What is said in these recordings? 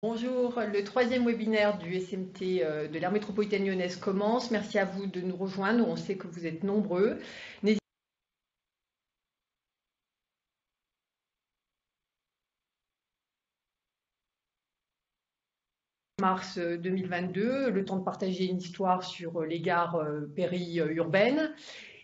Bonjour, le troisième webinaire du SMT de l'aire métropolitaine lyonnaise commence. Merci à vous de nous rejoindre. On sait que vous êtes nombreux. N'hésitez pas, mars 2022, le temps de partager une histoire sur les gares périurbaines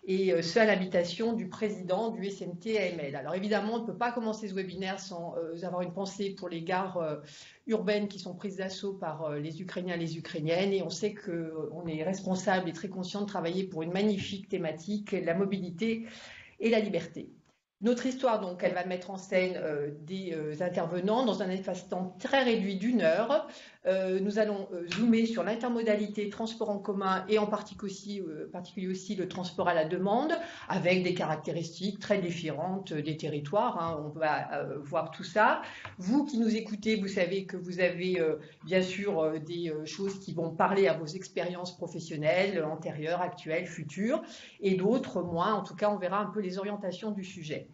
et ce à l'invitation du président du SMT AML. Alors évidemment, on ne peut pas commencer ce webinaire sans avoir une pensée pour les gares urbaines qui sont prises d'assaut par les Ukrainiens et les Ukrainiennes, et on sait qu'on est responsable et très conscient de travailler pour une magnifique thématique, la mobilité et la liberté. Notre histoire, donc, elle va mettre en scène des intervenants dans un espace-temps très réduit d'une heure. Nous allons zoomer sur l'intermodalité transport en commun et en particulier aussi le transport à la demande, avec des caractéristiques très différentes des territoires. Hein. On va voir tout ça. Vous qui nous écoutez, vous savez que vous avez bien sûr des choses qui vont parler à vos expériences professionnelles, antérieures, actuelles, futures, et d'autres moins. En tout cas, on verra un peu les orientations du sujet.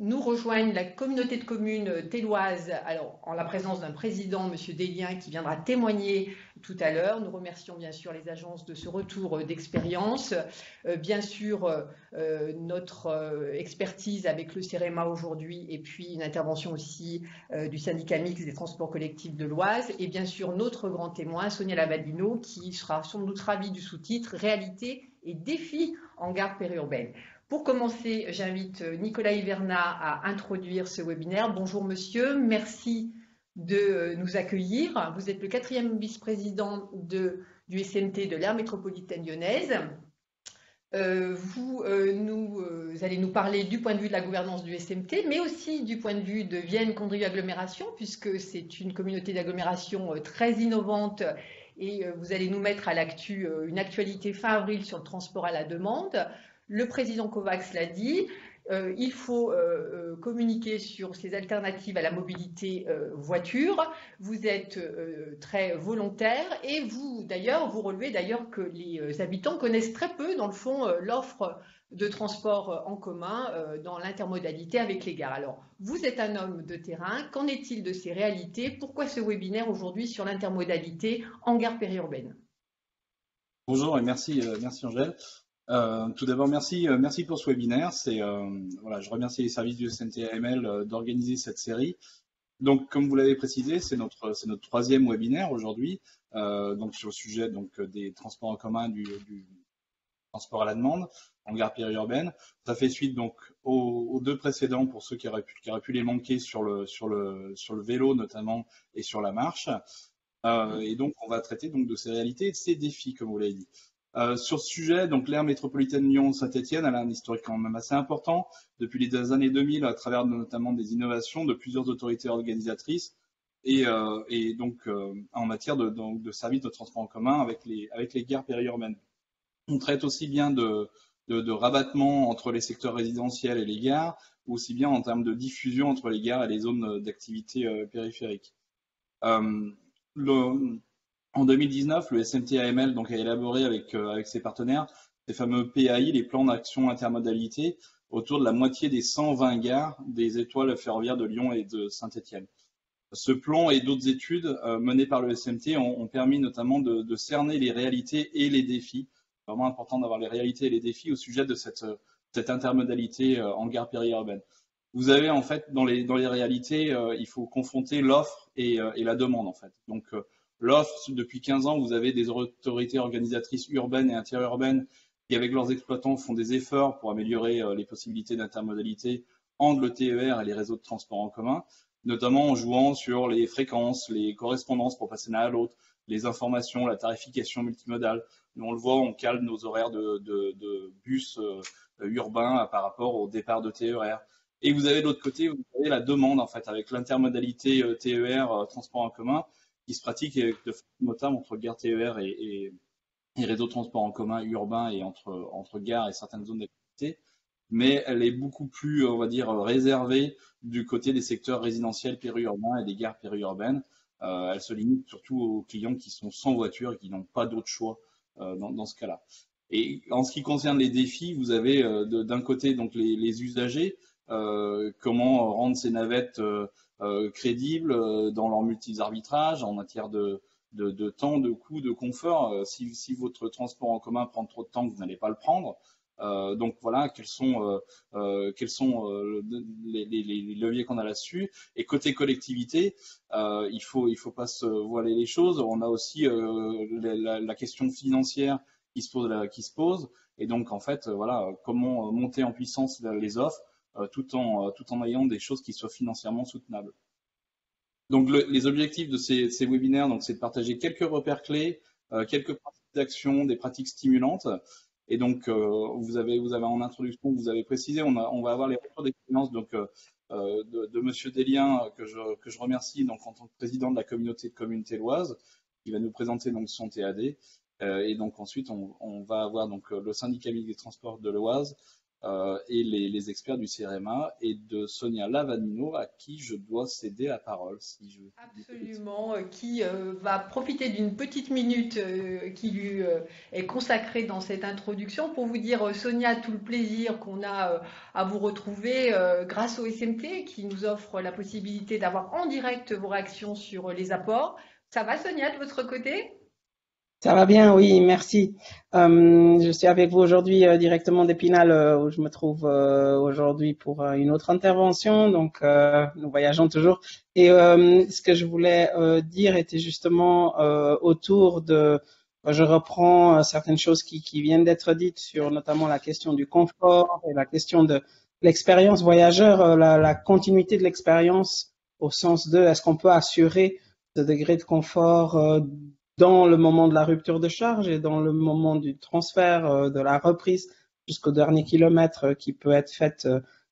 Nous rejoignent la communauté de communes téloise, alors en la présence d'un président, M. Desliens, qui viendra témoigner tout à l'heure. Nous remercions bien sûr les agences de ce retour d'expérience. Bien sûr, notre expertise avec le CEREMA aujourd'hui, et puis une intervention aussi du syndicat mixte des transports collectifs de l'Oise, et bien sûr notre grand témoin, Sonia Lavadino, qui sera sans doute ravie du sous-titre « Réalité et défis en gare périurbaine ». Pour commencer, j'invite Nicolas Hiverna à introduire ce webinaire. Bonjour monsieur, merci de nous accueillir. Vous êtes le 4e vice-président du SMT de l'aire métropolitaine lyonnaise. Vous allez nous parler du point de vue de la gouvernance du SMT, mais aussi du point de vue de Vienne Condrieu Agglomération, puisque c'est une communauté d'agglomération très innovante, et vous allez nous mettre à l'actu une actualité fin avril sur le transport à la demande. Le président Kovacs l'a dit, il faut communiquer sur ces alternatives à la mobilité voiture. Vous êtes très volontaire et vous, d'ailleurs, vous relevez d'ailleurs que les habitants connaissent très peu, dans le fond, l'offre de transport en commun dans l'intermodalité avec les gares. Alors, vous êtes un homme de terrain. Qu'en est-il de ces réalités? Pourquoi ce webinaire aujourd'hui sur l'intermodalité en gare périurbaine? Bonjour et merci Angèle. Tout d'abord, merci pour ce webinaire. Voilà, je remercie les services du SNT-AML d'organiser cette série. Donc, comme vous l'avez précisé, c'est notre troisième webinaire aujourd'hui, donc sur le sujet des transports en commun, du transport à la demande en gare périurbaine. Ça fait suite donc aux deux précédents pour ceux qui auraient pu les manquer sur le vélo notamment et sur la marche. Et donc, on va traiter donc de ces réalités et de ces défis, comme vous l'avez dit. Sur ce sujet, donc l'aire métropolitaine Lyon-Saint-Étienne, elle a un historique quand même assez important depuis les années 2000, à travers notamment des innovations de plusieurs autorités organisatrices et donc en matière de services de transport en commun avec les gares périurbaines. On traite aussi bien de rabattement entre les secteurs résidentiels et les gares, ou aussi bien en termes de diffusion entre les gares et les zones d'activité périphériques. En 2019, le SMT-AML donc, a élaboré avec ses partenaires ces fameux PAI, les plans d'action intermodalité, autour de la moitié des 120 gares des étoiles ferroviaires de Lyon et de Saint-Étienne. Ce plan et d'autres études menées par le SMT ont permis notamment de cerner les réalités et les défis. C'est vraiment important d'avoir les réalités et les défis au sujet de cette intermodalité en gare périurbaine. Vous avez en fait dans les réalités, il faut confronter l'offre et la demande en fait. Donc l'offre, depuis 15 ans, vous avez des autorités organisatrices urbaines et interurbaines qui, avec leurs exploitants, font des efforts pour améliorer les possibilités d'intermodalité entre le TER et les réseaux de transport en commun, notamment en jouant sur les fréquences, les correspondances pour passer l'un à l'autre, les informations, la tarification multimodale. Nous, on le voit, on cale nos horaires de bus urbains par rapport au départ de TER. Et vous avez de l'autre côté, vous avez la demande en fait, avec l'intermodalité TER, transport en commun, qui se pratique de façon notable entre gare TER et réseau de transport en commun urbain et entre gares et certaines zones d'activité. Mais elle est beaucoup plus, on va dire, réservée du côté des secteurs résidentiels périurbains et des gares périurbaines. Elle se limite surtout aux clients qui sont sans voiture et qui n'ont pas d'autre choix dans ce cas-là. Et en ce qui concerne les défis, vous avez d'un côté donc les usagers, comment rendre ces navettes crédibles dans leur multi-arbitrage, en matière de temps, de coût, de confort. Si votre transport en commun prend trop de temps, vous n'allez pas le prendre. Donc voilà, quels sont les leviers qu'on a là-dessus. Et côté collectivité, il faut pas se voiler les choses. On a aussi la question financière qui se pose. Et donc en fait, voilà, comment monter en puissance les offres tout en ayant des choses qui soient financièrement soutenables. Donc les objectifs de ces webinaires, donc c'est de partager quelques repères clés, quelques pratiques d'action, des pratiques stimulantes. Et donc vous avez en introduction, vous avez précisé, on va avoir les retours d'expérience de Monsieur Delien que je remercie donc en tant que président de la communauté de communes téloises, qui va nous présenter donc son TAD. Et donc ensuite on va avoir donc le syndicat mixte des transports de l'Oise et les experts du CRMA et de Sonia Lavanino à qui je dois céder la parole. Si je... Absolument, qui va profiter d'une petite minute qui lui est consacrée dans cette introduction pour vous dire, Sonia, tout le plaisir qu'on a à vous retrouver grâce au SMT qui nous offre la possibilité d'avoir en direct vos réactions sur les apports. Ça va, Sonia, de votre côté ? Ça va bien, oui, merci. Je suis avec vous aujourd'hui directement d'Épinal, où je me trouve aujourd'hui pour une autre intervention. Donc, nous voyageons toujours. Et ce que je voulais dire était justement autour de... Je reprends certaines choses qui viennent d'être dites sur notamment la question du confort et la question de l'expérience voyageur, la continuité de l'expérience au sens de est-ce qu'on peut assurer ce degré de confort dans le moment de la rupture de charge et dans le moment du transfert, de la reprise jusqu'au dernier kilomètre qui peut être fait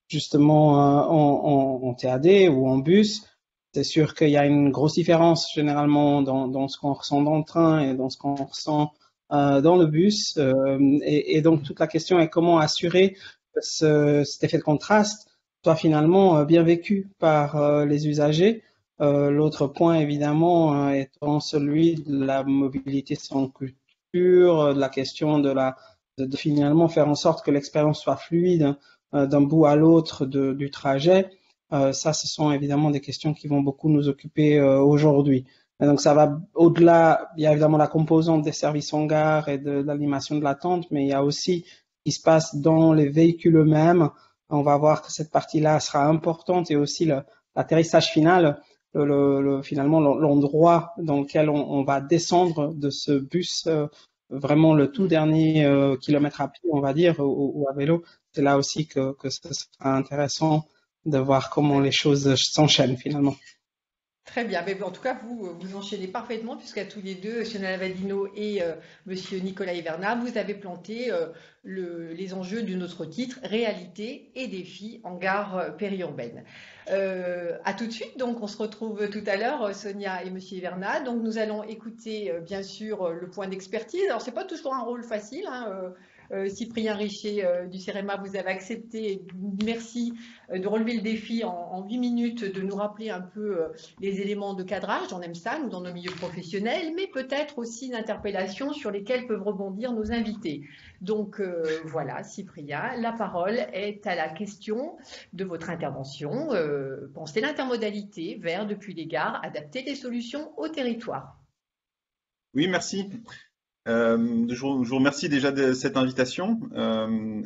justement en TAD ou en bus. C'est sûr qu'il y a une grosse différence généralement dans ce qu'on ressent dans le train et dans ce qu'on ressent dans le bus. Et donc toute la question est comment assurer que cet effet de contraste soit finalement bien vécu par les usagers. L'autre point, évidemment, étant celui de la mobilité sans culture, de la question de finalement faire en sorte que l'expérience soit fluide d'un bout à l'autre du trajet. Ça, ce sont évidemment des questions qui vont beaucoup nous occuper aujourd'hui. Et donc, ça va au-delà, il y a évidemment la composante des services en gare et de l'animation de l'attente, mais il y a aussi ce qui se passe dans les véhicules eux-mêmes. On va voir que cette partie-là sera importante et aussi l'atterrissage final. Finalement l'endroit dans lequel on va descendre de ce bus, vraiment le tout dernier kilomètre à pied, on va dire, ou à vélo. C'est là aussi que ce sera intéressant de voir comment les choses s'enchaînent finalement. Très bien, mais en tout cas, vous enchaînez parfaitement, puisqu'à tous les deux, Sonia Lavadino et Monsieur Nicolas Hiverna, vous avez planté les enjeux de notre titre, réalité et défis en gare périurbaine. À tout de suite, donc on se retrouve tout à l'heure, Sonia et Monsieur Hiverna. Donc nous allons écouter bien sûr le point d'expertise. Alors c'est pas toujours un rôle facile, hein, Cyprien Richer du CEREMA, vous avez accepté, merci, de relever le défi en 8 minutes, de nous rappeler un peu les éléments de cadrage, on aime ça, nous, dans nos milieux professionnels, mais peut-être aussi d'interpellations sur lesquelles peuvent rebondir nos invités. Donc voilà, Cyprien, la parole est à la question de votre intervention. Penser l'intermodalité vers, depuis les gares, adapter des solutions au territoire. Oui, merci. Je vous remercie déjà de cette invitation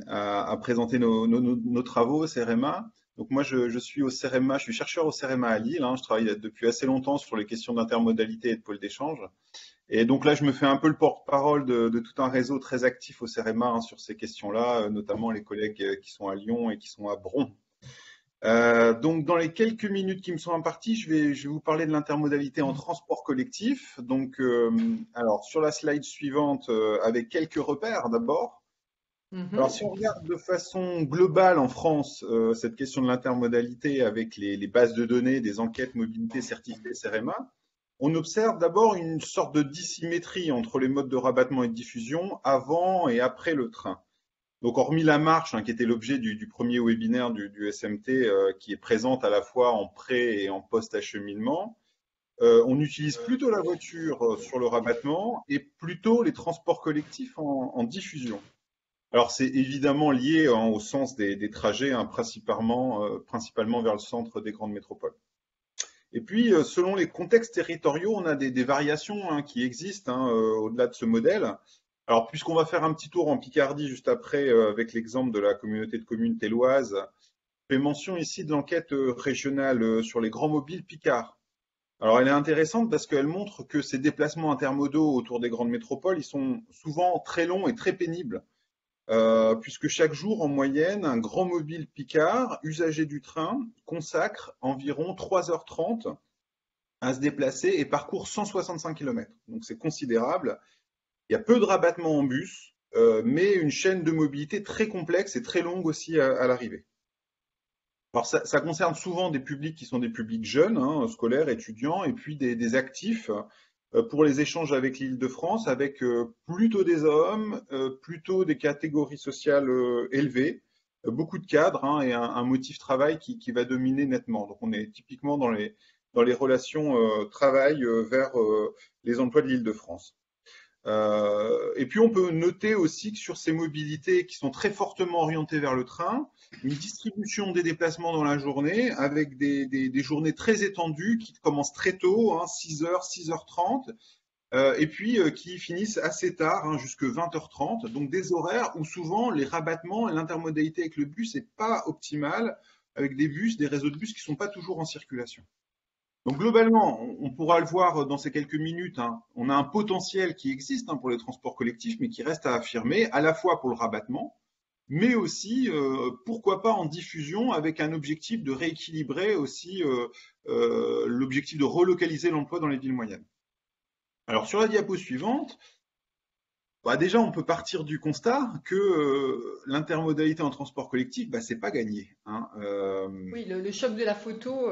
à présenter nos travaux au CEREMA. Donc moi, je suis au CEREMA, je suis chercheur au CEREMA à Lille. Je travaille depuis assez longtemps sur les questions d'intermodalité et de pôle d'échange. Et donc là, je me fais un peu le porte-parole de tout un réseau très actif au CEREMA sur ces questions-là, notamment les collègues qui sont à Lyon et qui sont à Bron. Donc, dans les quelques minutes qui me sont imparties, je vais vous parler de l'intermodalité en transport collectif. Donc, alors, sur la slide suivante, avec quelques repères d'abord. Alors, si on regarde de façon globale en France cette question de l'intermodalité avec les bases de données des enquêtes mobilité certifiées CEREMA, on observe d'abord une sorte de dissymétrie entre les modes de rabattement et de diffusion avant et après le train. Donc, hormis la marche, qui était l'objet du premier webinaire du SMT, qui est présente à la fois en pré- et en post-acheminement, on utilise plutôt la voiture sur le rabattement et plutôt les transports collectifs en diffusion. Alors, c'est évidemment lié au sens des trajets, principalement vers le centre des grandes métropoles. Et puis, selon les contextes territoriaux, on a des variations hein, qui existent hein, au-delà de ce modèle. Alors, puisqu'on va faire un petit tour en Picardie juste après, avec l'exemple de la communauté de communes telloise, je fais mention ici de l'enquête régionale sur les grands mobiles Picard. Alors, elle est intéressante parce qu'elle montre que ces déplacements intermodaux autour des grandes métropoles, ils sont souvent très longs et très pénibles, puisque chaque jour, en moyenne, un grand mobile Picard, usager du train, consacre environ 3h30 à se déplacer et parcourt 165 km. Donc, c'est considérable. Il y a peu de rabattements en bus, mais une chaîne de mobilité très complexe et très longue aussi à l'arrivée. Alors ça concerne souvent des publics qui sont des publics jeunes, hein, scolaires, étudiants, et puis des actifs pour les échanges avec l'Île-de-France, avec plutôt des hommes, plutôt des catégories sociales élevées, beaucoup de cadres hein, et un motif travail qui va dominer nettement. Donc on est typiquement dans les relations travail vers les emplois de l'Île-de-France. Et puis on peut noter aussi que sur ces mobilités qui sont très fortement orientées vers le train, une distribution des déplacements dans la journée avec des journées très étendues qui commencent très tôt, hein, 6h, 6h30, et puis qui finissent assez tard, hein, jusque 20h30. Donc des horaires où souvent les rabattements et l'intermodalité avec le bus n'est pas optimale, avec des réseaux de bus qui ne sont pas toujours en circulation. Donc globalement, on pourra le voir dans ces quelques minutes, hein, on a un potentiel qui existe hein, pour les transports collectifs, mais qui reste à affirmer, à la fois pour le rabattement, mais aussi, pourquoi pas en diffusion, avec un objectif de rééquilibrer aussi l'objectif de relocaliser l'emploi dans les villes moyennes. Alors sur la diapo suivante, bah déjà, on peut partir du constat que l'intermodalité en transport collectif, bah, c'est pas gagné. Hein. Oui, le choc de la photo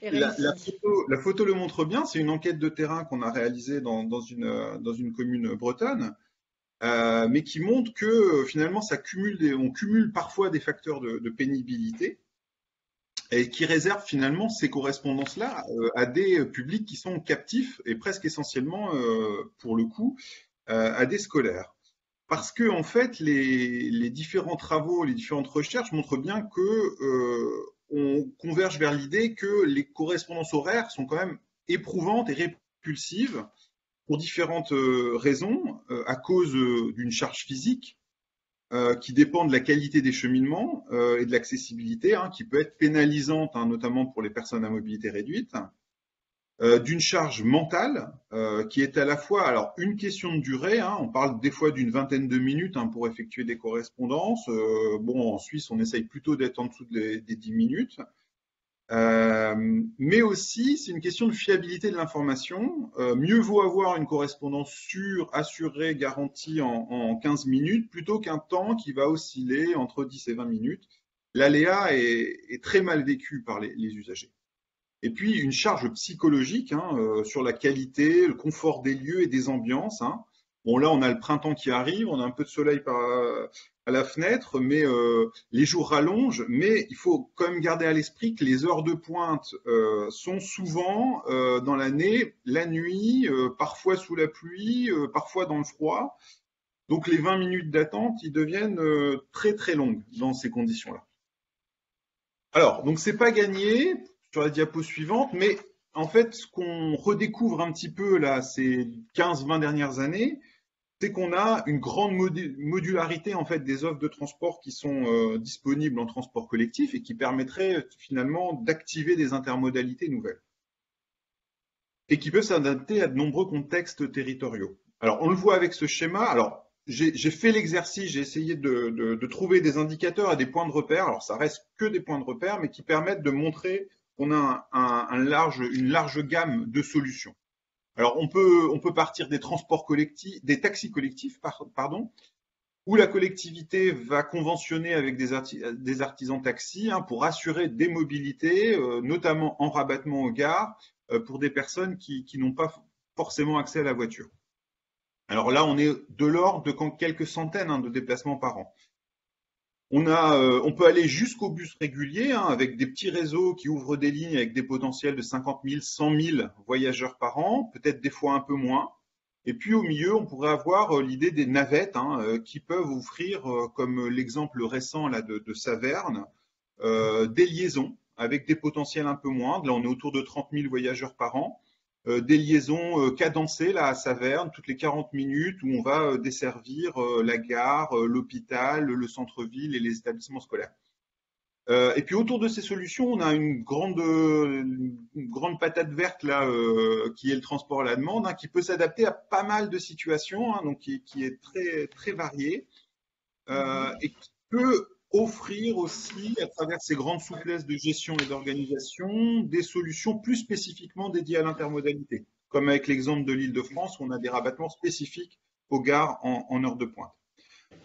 est réussi. La photo le montre bien. C'est une enquête de terrain qu'on a réalisée dans une commune bretonne, mais qui montre que finalement, on cumule parfois des facteurs de pénibilité et qui réserve finalement ces correspondances-là à des publics qui sont captifs et presque essentiellement, pour le coup, à des scolaires. Parce que en fait, les différents travaux, les différentes recherches montrent bien que on converge vers l'idée que les correspondances horaires sont quand même éprouvantes et répulsives pour différentes raisons, à cause d'une charge physique qui dépend de la qualité des cheminements et de l'accessibilité, hein, qui peut être pénalisante, hein, notamment pour les personnes à mobilité réduite. D'une charge mentale qui est à la fois alors une question de durée, hein, on parle des fois d'une vingtaine de minutes hein, pour effectuer des correspondances. Bon, en Suisse, on essaye plutôt d'être en dessous des 10 minutes. Mais aussi, c'est une question de fiabilité de l'information. Mieux vaut avoir une correspondance sûre, assurée, garantie en 15 minutes plutôt qu'un temps qui va osciller entre 10 et 20 minutes. L'aléa est très mal vécu par les usagers. Et puis une charge psychologique hein, sur la qualité, le confort des lieux et des ambiances. Hein. Bon là, on a le printemps qui arrive, on a un peu de soleil à la fenêtre, mais les jours rallongent. Mais il faut quand même garder à l'esprit que les heures de pointe sont souvent dans l'année, la nuit, parfois sous la pluie, parfois dans le froid. Donc les 20 minutes d'attente, ils deviennent très très longues dans ces conditions-là. Alors, donc c'est pas gagné sur la diapo suivante, mais en fait, ce qu'on redécouvre un petit peu là, ces 15-20 dernières années, c'est qu'on a une grande modularité en fait des offres de transport qui sont disponibles en transport collectif et qui permettraient finalement d'activer des intermodalités nouvelles et qui peuvent s'adapter à de nombreux contextes territoriaux. Alors, on le voit avec ce schéma. Alors, j'ai fait l'exercice, j'ai essayé de trouver des indicateurs et des points de repère. Alors, ça reste que des points de repère, mais qui permettent de montrer qu'on a une large gamme de solutions. Alors, on peut partir des transports collectifs, des taxis collectifs, pardon, où la collectivité va conventionner avec des artisans taxis hein, pour assurer des mobilités, notamment en rabattement aux gares, pour des personnes qui n'ont pas forcément accès à la voiture. Alors là, on est de l'ordre de quelques centaines hein, de déplacements par an. On peut aller jusqu'au bus régulier hein, avec des petits réseaux qui ouvrent des lignes avec des potentiels de 50 000, 100 000 voyageurs par an, peut-être des fois un peu moins. Et puis au milieu, on pourrait avoir l'idée des navettes hein, qui peuvent offrir, comme l'exemple récent là, de Saverne, des liaisons avec des potentiels un peu moindres. Là, on est autour de 30 000 voyageurs par an. Des liaisons cadencées là à Saverne toutes les 40 minutes où on va desservir la gare, l'hôpital, le centre-ville et les établissements scolaires. Et puis autour de ces solutions, on a une grande patate verte là, qui est le transport à la demande, hein, qui peut s'adapter à pas mal de situations, hein, donc qui est très très varié et qui peut offrir aussi, à travers ces grandes souplesses de gestion et d'organisation, des solutions plus spécifiquement dédiées à l'intermodalité, comme avec l'exemple de l'Île-de-France où on a des rabattements spécifiques aux gares en heure de pointe.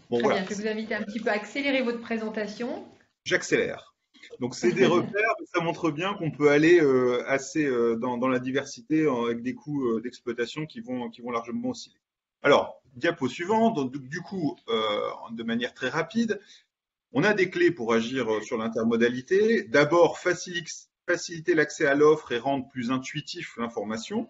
Bon, très voilà. Bien, je vais vous inviter un petit peu à accélérer votre présentation. J'accélère. Donc c'est des repères, mais ça montre bien qu'on peut aller assez dans la diversité avec des coûts d'exploitation qui vont largement osciller. Alors, diapo suivante, donc, du coup, de manière très rapide, on a des clés pour agir sur l'intermodalité. D'abord, faciliter l'accès à l'offre et rendre plus intuitif l'information.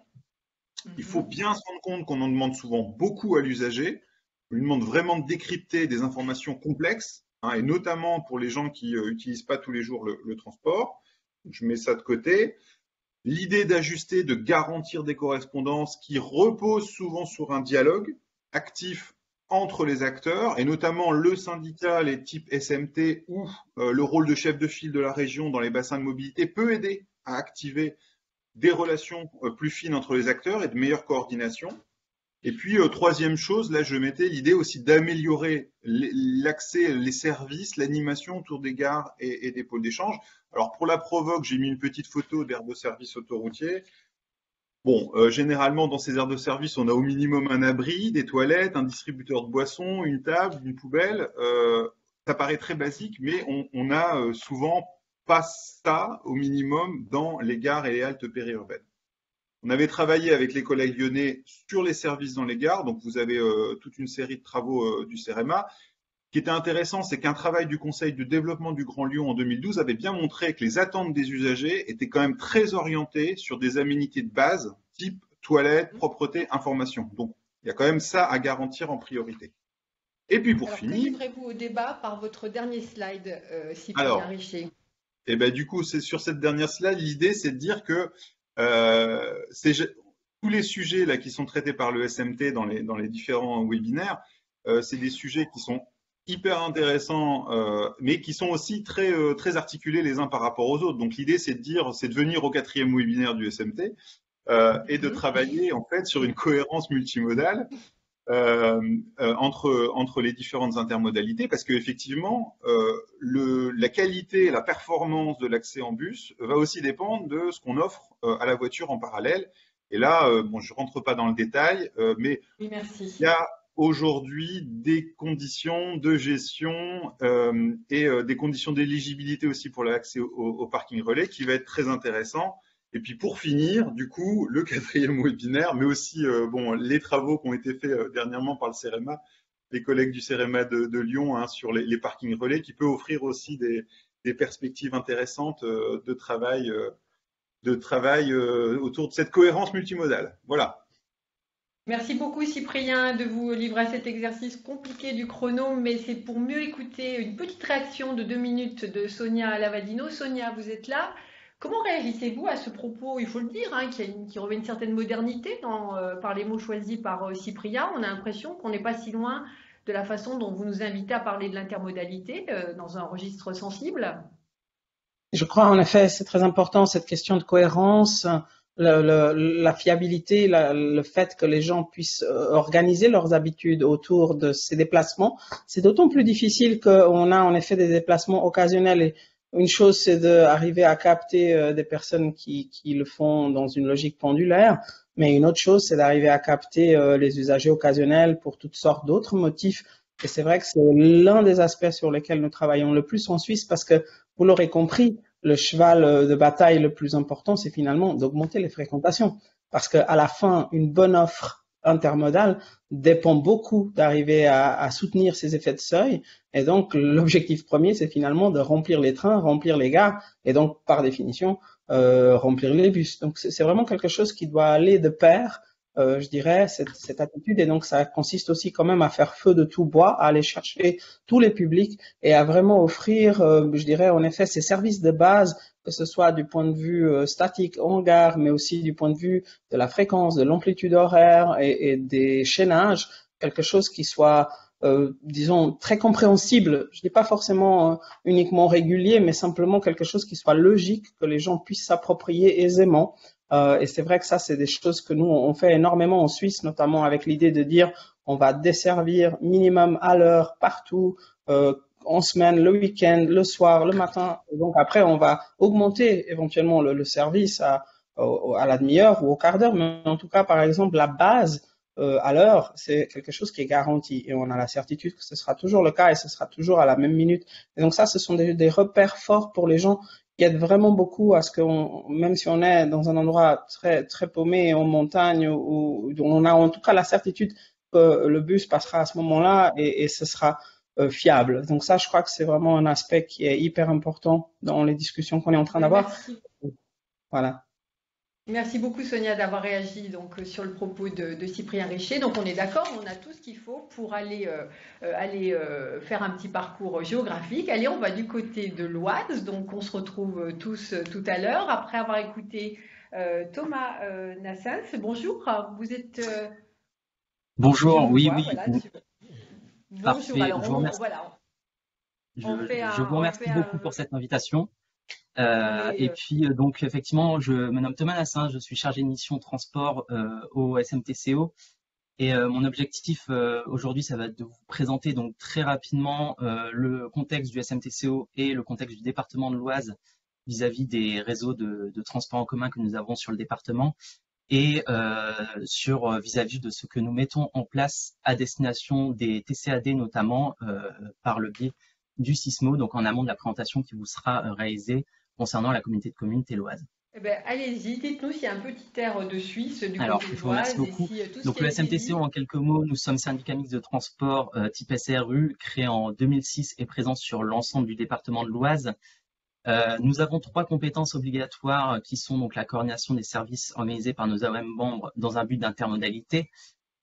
Il faut bien se rendre compte qu'on en demande souvent beaucoup à l'usager. On lui demande vraiment de décrypter des informations complexes, hein, et notamment pour les gens qui n'utilisent pas tous les jours le transport. Donc, je mets ça de côté. L'idée d'ajuster, de garantir des correspondances qui reposent souvent sur un dialogue actif entre les acteurs, et notamment le syndicat, les types SMT ou le rôle de chef de file de la région dans les bassins de mobilité peut aider à activer des relations plus fines entre les acteurs et de meilleure coordination. Et puis, troisième chose, là je mettais l'idée aussi d'améliorer l'accès, les services, l'animation autour des gares et des pôles d'échange. Alors pour la provoque, j'ai mis une petite photo d'aire de service autoroutier. Bon, généralement, dans ces aires de service, on a au minimum un abri, des toilettes, un distributeur de boissons, une table, une poubelle. Ça paraît très basique, mais on a souvent pas ça au minimum dans les gares et les haltes périurbaines. On avait travaillé avec les collègues lyonnais sur les services dans les gares, donc vous avez toute une série de travaux du CEREMA. Ce qui était intéressant, c'est qu'un travail du Conseil de développement du Grand Lyon en 2012 avait bien montré que les attentes des usagers étaient quand même très orientées sur des aménités de base, type toilettes, propreté, information. Donc, il y a quand même ça à garantir en priorité. Et puis pour finir… Livrez-vous au débat par votre dernier slide, Cyprien Richer. Et ben, du coup, c'est sur cette dernière slide, l'idée, c'est de dire que tous les sujets là, qui sont traités par le SMT dans les différents webinaires, c'est des sujets qui sont hyper intéressants, mais qui sont aussi très articulés les uns par rapport aux autres. Donc l'idée, c'est de venir au 4e webinaire du SMT et de travailler en fait sur une cohérence multimodale entre les différentes intermodalités, parce qu'effectivement, la qualité, la performance de l'accès en bus va aussi dépendre de ce qu'on offre à la voiture en parallèle. Et là, bon, je rentre pas dans le détail, mais oui, merci. Il y a aujourd'hui des conditions de gestion et des conditions d'éligibilité aussi pour l'accès au parking relais qui va être très intéressant. Et puis pour finir, du coup, le 4e webinaire, mais aussi bon, les travaux qui ont été faits dernièrement par le CEREMA, les collègues du CEREMA de Lyon, hein, sur les parkings relais, qui peut offrir aussi des perspectives intéressantes de travail autour de cette cohérence multimodale. Voilà. Merci beaucoup Cyprien de vous livrer à cet exercice compliqué du chrono, mais c'est pour mieux écouter une petite réaction de 2 minutes de Sonia Lavadino. Sonia, vous êtes là. Comment réagissez-vous à ce propos, il faut le dire, hein, qui revêt une certaine modernité par les mots choisis par Cyprien. On a l'impression qu'on n'est pas si loin de la façon dont vous nous invitez à parler de l'intermodalité dans un registre sensible. Je crois en effet, c'est très important cette question de cohérence, la fiabilité, le fait que les gens puissent organiser leurs habitudes autour de ces déplacements. C'est d'autant plus difficile qu'on a en effet des déplacements occasionnels. Et une chose, c'est d'arriver à capter des personnes qui le font dans une logique pendulaire, mais une autre chose, c'est d'arriver à capter les usagers occasionnels pour toutes sortes d'autres motifs. Et c'est vrai que c'est l'un des aspects sur lesquels nous travaillons le plus en Suisse parce que, vous l'aurez compris, le cheval de bataille le plus important, c'est finalement d'augmenter les fréquentations. Parce qu'à la fin, une bonne offre intermodale dépend beaucoup d'arriver à soutenir ces effets de seuil. Et donc, l'objectif premier, c'est finalement de remplir les trains, remplir les gares et donc, par définition, remplir les bus. Donc, c'est vraiment quelque chose qui doit aller de pair, je dirais, cette attitude. Et donc, ça consiste aussi quand même à faire feu de tout bois, à aller chercher tous les publics et à vraiment offrir, je dirais, en effet, ces services de base que ce soit du point de vue statique en gare, mais aussi du point de vue de la fréquence, de l'amplitude horaire et des chaînages, quelque chose qui soit, disons, très compréhensible. Je dis pas forcément uniquement régulier, mais simplement quelque chose qui soit logique, que les gens puissent s'approprier aisément. Et c'est vrai que ça, c'est des choses que nous, on fait énormément en Suisse, notamment avec l'idée de dire on va desservir minimum à l'heure, partout, en semaine, le week-end, le soir, le matin. Et donc après, on va augmenter éventuellement le service à la demi-heure ou au quart d'heure, mais en tout cas, par exemple, la base à l'heure, c'est quelque chose qui est garanti et on a la certitude que ce sera toujours le cas et ce sera toujours à la même minute. Et donc ça, ce sont des repères forts pour les gens qui aident vraiment beaucoup à ce que, même si on est dans un endroit très très paumé en montagne, où on a en tout cas la certitude que le bus passera à ce moment-là et ce sera fiable. Donc ça, je crois que c'est vraiment un aspect qui est hyper important dans les discussions qu'on est en train d'avoir. Voilà. Merci beaucoup Sonia d'avoir réagi donc sur le propos de Cyprien Richer. Donc on est d'accord, on a tout ce qu'il faut pour aller faire un petit parcours géographique. Allez, on va du côté de l'Oise. Donc on se retrouve tous tout à l'heure après avoir écouté Thomas Nassens. Bonjour, vous êtes. Bonjour, oui. Voilà, bonjour. Parfait. Alors je vous remercie, voilà. je vous remercie beaucoup pour cette invitation. Et puis donc effectivement, je me nomme Thomas Nassin, je suis chargé de mission transport au SMTCO et mon objectif aujourd'hui, ça va être de vous présenter donc très rapidement le contexte du SMTCO et le contexte du département de l'Oise vis-à-vis des réseaux de transport en commun que nous avons sur le département et sur vis-à-vis de ce que nous mettons en place à destination des TCAD notamment par le biais du SISMO, donc en amont de la présentation qui vous sera réalisée concernant la communauté de communes Téloise. Eh ben, allez-y, dites-nous s'il y a un petit air de Suisse du Alors, côté de je vous remercie beaucoup. Donc le SMTCO, en quelques mots, nous sommes syndicat mixte de transport type SRU, créé en 2006 et présent sur l'ensemble du département de l'Oise. Nous avons 3 compétences obligatoires qui sont donc la coordination des services organisés par nos AOM membres dans un but d'intermodalité,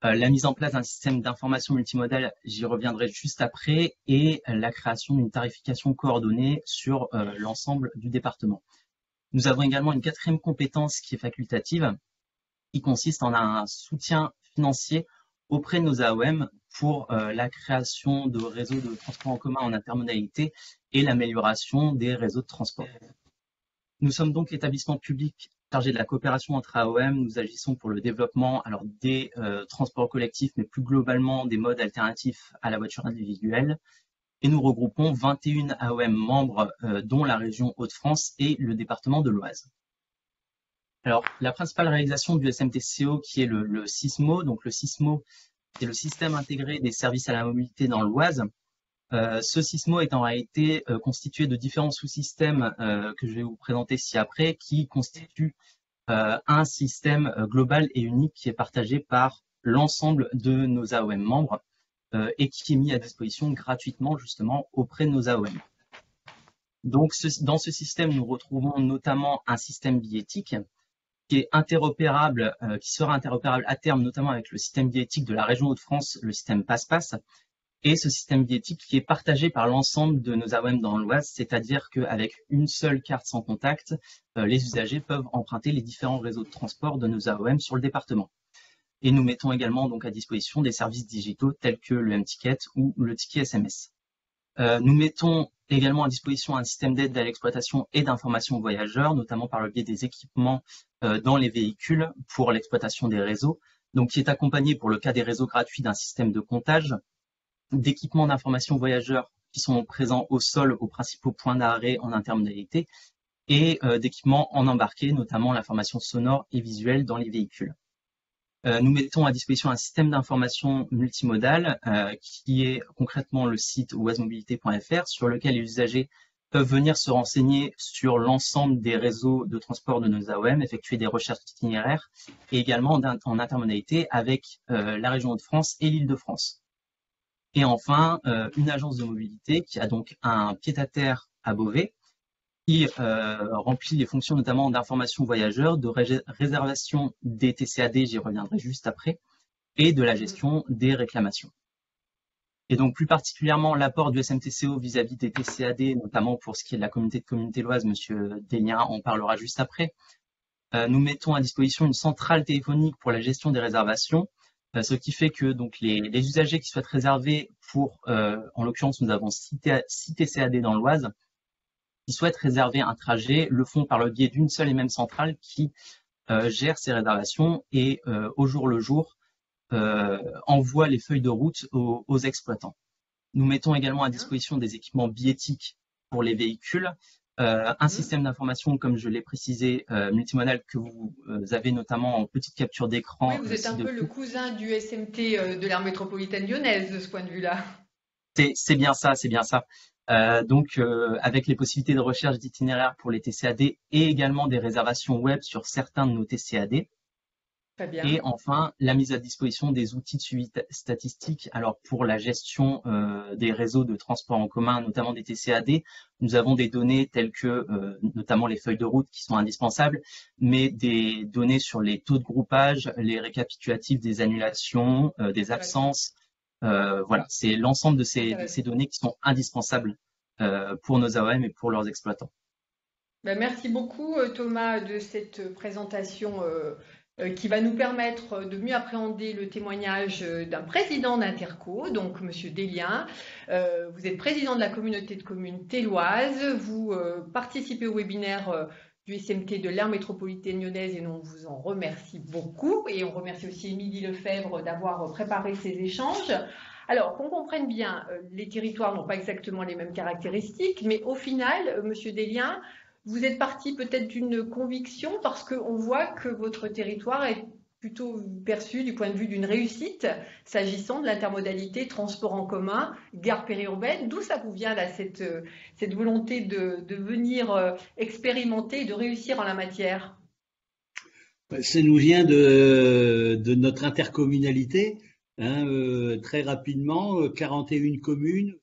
la mise en place d'un système d'information multimodal, j'y reviendrai juste après, et la création d'une tarification coordonnée sur l'ensemble du département. Nous avons également une 4e compétence qui est facultative, qui consiste en un soutien financier auprès de nos AOM pour la création de réseaux de transport en commun en intermodalité et l'amélioration des réseaux de transport. Nous sommes donc l'établissement public chargé de la coopération entre AOM. Nous agissons pour le développement des transports collectifs, mais plus globalement des modes alternatifs à la voiture individuelle. Et nous regroupons 21 AOM membres, dont la région Hauts-de-France et le département de l'Oise. Alors, la principale réalisation du SMTCO, qui est le SISMO, donc le SISMO, c'est le système intégré des services à la mobilité dans l'Oise. Ce SISMO est en réalité constitué de différents sous-systèmes que je vais vous présenter ci-après, qui constituent un système global et unique qui est partagé par l'ensemble de nos AOM membres et qui est mis à disposition gratuitement justement auprès de nos AOM. Donc dans ce système, nous retrouvons notamment un système billettique qui est interopérable, qui sera interopérable à terme notamment avec le système billettique de la région Hauts-de-France, le système Passe-Passe, et ce système billettique qui est partagé par l'ensemble de nos AOM dans l'Oise, c'est-à-dire qu'avec une seule carte sans contact, les usagers peuvent emprunter les différents réseaux de transport de nos AOM sur le département. Et nous mettons également donc à disposition des services digitaux tels que le M-Ticket ou le ticket SMS. Nous mettons également à disposition un système d'aide à l'exploitation et d'information aux voyageurs, notamment par le biais des équipements dans les véhicules pour l'exploitation des réseaux, donc qui est accompagné pour le cas des réseaux gratuits d'un système de comptage, d'équipements d'information aux voyageurs qui sont présents au sol aux principaux points d'arrêt en intermodalité et d'équipements en embarqué, notamment l'information sonore et visuelle dans les véhicules. Nous mettons à disposition un système d'information multimodal qui est concrètement le site oisemobilité.fr sur lequel les usagers peuvent venir se renseigner sur l'ensemble des réseaux de transport de nos AOM, effectuer des recherches itinéraires et également en intermodalité avec la région Hauts-de-France et l'Île-de-France. Et enfin, une agence de mobilité qui a donc un pied-à-terre à Beauvais qui remplit les fonctions notamment d'information voyageurs, de réservation des TCAD, j'y reviendrai juste après, et de la gestion des réclamations. Et donc, plus particulièrement, l'apport du SMTCO vis-à-vis des TCAD, notamment pour ce qui est de la communauté de communes téloises, Monsieur Desliens en parlera juste après. Nous mettons à disposition une centrale téléphonique pour la gestion des réservations, ce qui fait que donc les usagers qui souhaitent réserver pour, en l'occurrence, nous avons 6 TCAD dans l'Oise, qui souhaitent réserver un trajet, le font par le biais d'une seule et même centrale qui gère ces réservations et au jour le jour envoie les feuilles de route aux exploitants. Nous mettons également à disposition des équipements billettiques pour les véhicules, un système d'information, comme je l'ai précisé, multimodal, que vous avez notamment en petite capture d'écran. Oui, vous êtes un peu le cousin du SMT de l'aire métropolitaine lyonnaise de ce point de vue-là. C'est bien ça, c'est bien ça. Donc, avec les possibilités de recherche d'itinéraires pour les TCAD et également des réservations web sur certains de nos TCAD. Très bien. Et enfin, la mise à disposition des outils de suivi statistique. Alors, pour la gestion des réseaux de transport en commun, notamment des TCAD, nous avons des données telles que, notamment les feuilles de route qui sont indispensables, mais des données sur les taux de groupage, les récapitulatifs des annulations, des absences. Voilà, c'est l'ensemble de ces données qui sont indispensables pour nos AOM et pour leurs exploitants. Merci beaucoup Thomas de cette présentation qui va nous permettre de mieux appréhender le témoignage d'un président d'Interco, donc Monsieur Desliens. Vous êtes président de la communauté de communes téloise, vous participez au webinaire du SMT de l'aire métropolitaine lyonnaise et on vous en remercie beaucoup. Et on remercie aussi Émilie Lefebvre d'avoir préparé ces échanges. Alors, qu'on comprenne bien, les territoires n'ont pas exactement les mêmes caractéristiques, mais au final, Monsieur Desliens, vous êtes parti peut-être d'une conviction parce qu'on voit que votre territoire est plutôt perçu du point de vue d'une réussite s'agissant de l'intermodalité transport en commun, gare périurbaine. D'où ça vous vient là, cette volonté de venir expérimenter et de réussir en la matière? Ça nous vient de notre intercommunalité. Très rapidement, 41 communes,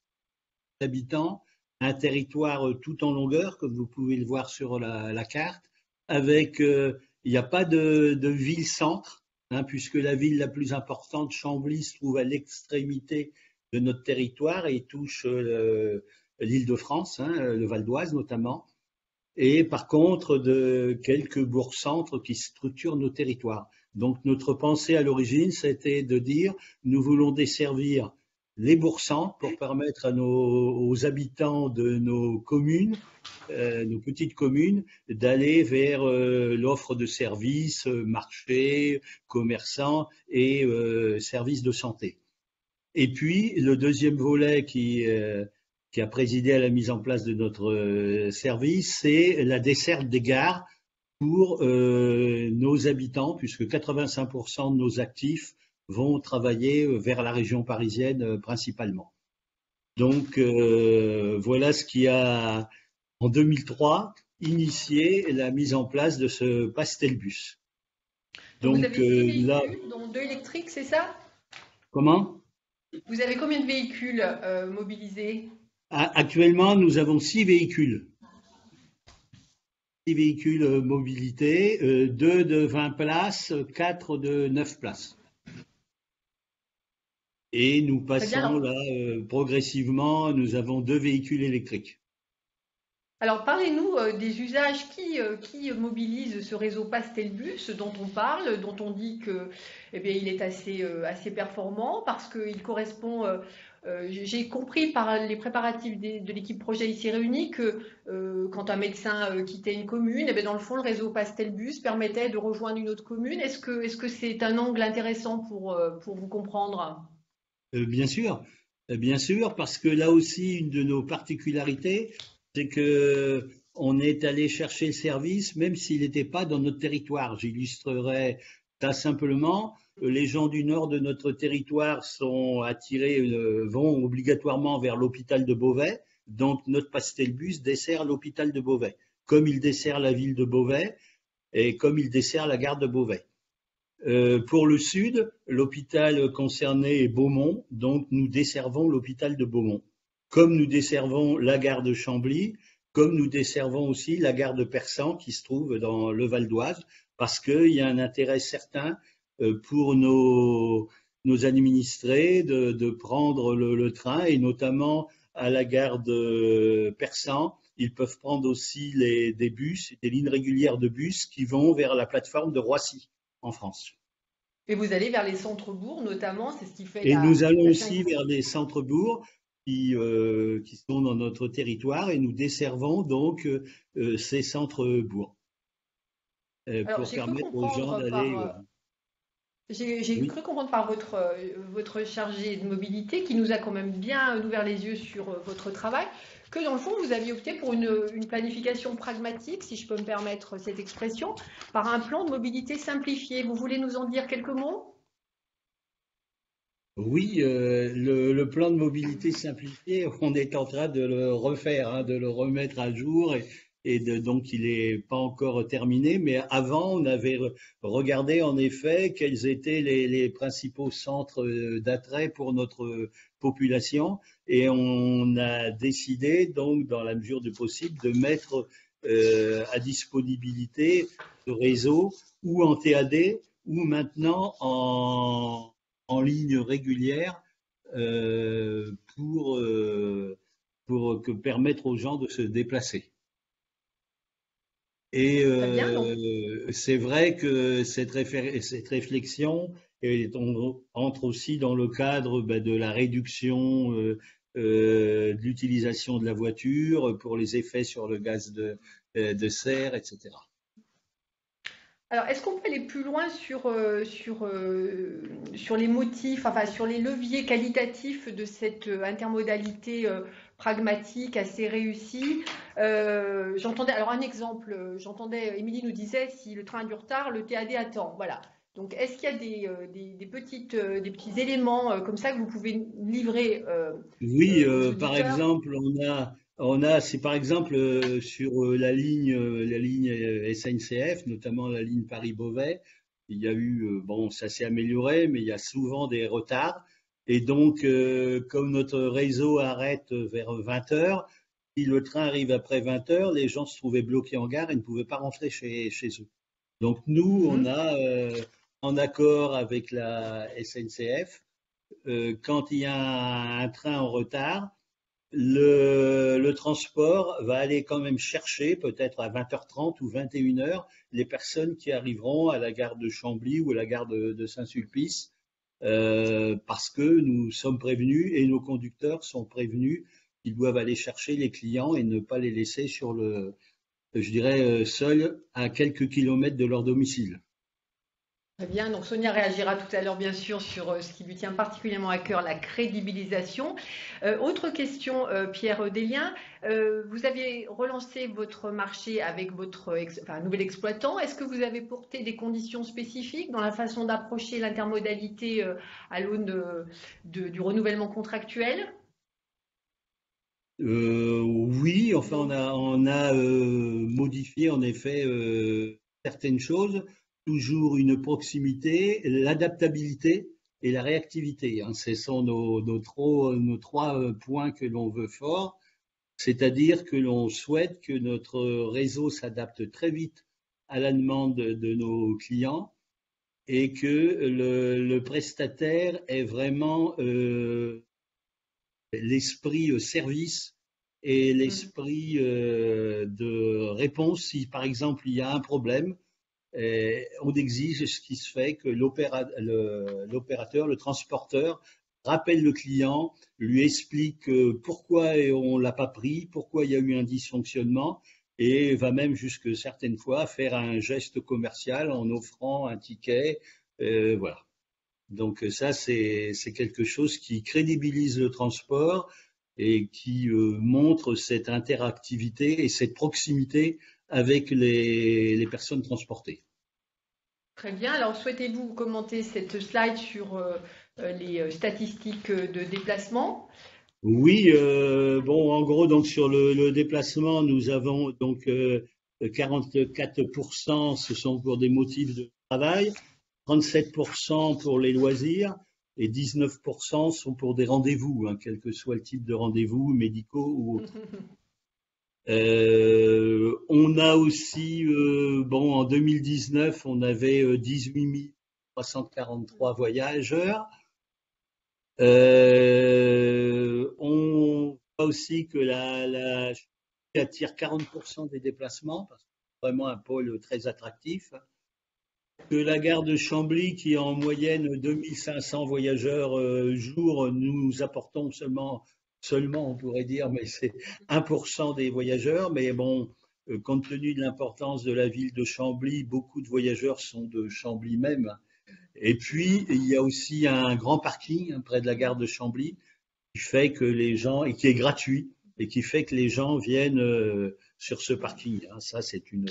habitants, un territoire tout en longueur, comme vous pouvez le voir sur la carte, avec, il n'y a pas de ville-centre, puisque la ville la plus importante, Chambly, se trouve à l'extrémité de notre territoire et touche l'Île-de-France, le Val d'Oise notamment, et par contre de quelques bourgs-centres qui structurent nos territoires. Donc notre pensée à l'origine, c'était de dire, nous voulons desservir les bourgs-centres pour permettre aux habitants de nos communes, nos petites communes, d'aller vers l'offre de services, marchés, commerçants et services de santé. Et puis, le deuxième volet qui a présidé à la mise en place de notre service, c'est la desserte des gares pour nos habitants, puisque 85% de nos actifs vont travailler vers la région parisienne principalement. Donc voilà ce qui a, en 2003, initié la mise en place de ce Pastelbus. Donc vous avez 6 véhicules, là, dont 2 électriques, c'est ça? Comment? Vous avez combien de véhicules mobilisés? Actuellement, nous avons 6 véhicules. 6 véhicules mobilité, 2 de 20 places, 4 de 9 places. Et nous passons là progressivement, nous avons 2 véhicules électriques. Alors parlez-nous des usages qui mobilisent ce réseau Pastelbus dont on parle, dont on dit que il est assez performant parce qu'il correspond, j'ai compris par les préparatifs de l'équipe projet ici réunie que quand un médecin quittait une commune, dans le fond le réseau Pastelbus permettait de rejoindre une autre commune. Est-ce que c'est un angle intéressant pour vous comprendre? Bien sûr, parce que là aussi, une de nos particularités, c'est que on est allé chercher le service, même s'il n'était pas dans notre territoire. J'illustrerai ça simplement. Les gens du nord de notre territoire sont attirés, vont obligatoirement vers l'hôpital de Beauvais. Donc, notre Pastelbus dessert l'hôpital de Beauvais, comme il dessert la ville de Beauvais et comme il dessert la gare de Beauvais. Pour le sud, l'hôpital concerné est Beaumont, donc nous desservons l'hôpital de Beaumont. Comme nous desservons la gare de Chambly, comme nous desservons aussi la gare de Persan qui se trouve dans le Val d'Oise, parce qu'il y a un intérêt certain pour nos nos administrés de prendre le train, et notamment à la gare de Persan. Ils peuvent prendre aussi des bus, des lignes régulières de bus qui vont vers la plateforme de Roissy en France. Et vous allez vers les centres-bourgs notamment, c'est ce qui fait Et nous allons la aussi vers des centres-bourgs qui sont dans notre territoire, et nous desservons donc ces centres-bourgs pour permettre aux gens d'aller. J'ai cru comprendre par votre chargé de mobilité, qui nous a quand même bien ouvert les yeux sur votre travail, que dans le fond, vous aviez opté pour une planification pragmatique, si je peux me permettre cette expression, par un plan de mobilité simplifié. Vous voulez nous en dire quelques mots ? Oui, le plan de mobilité simplifié, on est en train de le refaire, hein, de le remettre à jour, donc il n'est pas encore terminé. Mais avant, on avait regardé en effet quels étaient les principaux centres d'attrait pour notre population, et on a décidé donc, dans la mesure du possible, de mettre à disponibilité ce réseau ou en TAD ou maintenant en ligne régulière pour permettre aux gens de se déplacer. Et c'est vrai que cette réflexion entre aussi dans le cadre de la réduction de l'utilisation de la voiture pour les effets sur le gaz de serre, etc. Alors, est-ce qu'on peut aller plus loin sur les motifs, enfin sur les leviers qualitatifs de cette intermodalité pragmatique assez réussie? J'entendais, alors un exemple, Émilie nous disait, si le train a du retard, le TAD attend. Voilà. Donc, est-ce qu'il y a des petits éléments comme ça que vous pouvez livrer? Oui, par exemple, c'est par exemple sur la ligne SNCF, notamment la ligne Paris-Beauvais, il y a eu, bon, ça s'est amélioré, mais il y a souvent des retards. Et donc, comme notre réseau arrête vers 20 heures, si le train arrive après 20 heures, les gens se trouvaient bloqués en gare et ne pouvaient pas rentrer chez eux. Donc, nous, on a, en accord avec la SNCF, quand il y a un train en retard, le transport va aller quand même chercher, peut-être à 20h30 ou 21h, les personnes qui arriveront à la gare de Chambly ou à la gare de Saint-Sulpice, parce que nous sommes prévenus et nos conducteurs sont prévenus qu'ils doivent aller chercher les clients et ne pas les laisser seuls à quelques kilomètres de leur domicile. Très bien, donc Sonia réagira tout à l'heure bien sûr sur ce qui lui tient particulièrement à cœur, la crédibilisation. Autre question, Pierre Délien, vous aviez relancé votre marché avec votre nouvel exploitant. Est-ce que vous avez porté des conditions spécifiques dans la façon d'approcher l'intermodalité à l'aune du renouvellement contractuel ? Oui, enfin on a modifié en effet certaines choses. Toujours une proximité, l'adaptabilité et la réactivité. Hein. Ce sont nos trois points que l'on veut fort, c'est-à-dire que l'on souhaite que notre réseau s'adapte très vite à la demande de nos clients et que le prestataire ait vraiment l'esprit service et l'esprit de réponse. Si par exemple il y a un problème, on exige ce qui se fait que l'opérateur, le transporteur, rappelle le client, lui explique pourquoi on l'a pas pris, pourquoi il y a eu un dysfonctionnement, et va même jusque certaines fois faire un geste commercial en offrant un ticket. Voilà. Donc ça, c'est quelque chose qui crédibilise le transport et qui montre cette interactivité et cette proximité avec les personnes transportées. Très bien. Alors, souhaitez-vous commenter cette slide sur les statistiques de déplacement? Oui, bon, en gros, donc sur le déplacement, nous avons donc 44%, ce sont pour des motifs de travail, 37% pour les loisirs et 19% sont pour des rendez-vous, hein, quel que soit le type de rendez-vous, médicaux ou autres. On a aussi, en 2019, on avait 18 343 voyageurs. On voit aussi que la attire 40% des déplacements, parce que c'est vraiment un pôle très attractif. Que la gare de Chambly, qui est en moyenne 2500 voyageurs jour, nous apportons seulement, on pourrait dire, mais c'est 1% des voyageurs. Mais bon, compte tenu de l'importance de la ville de Chambly, beaucoup de voyageurs sont de Chambly même. Et puis, il y a aussi un grand parking près de la gare de Chambly qui fait que les gens, et qui est gratuit, et qui fait que les gens viennent sur ce parking. Ça, c'est une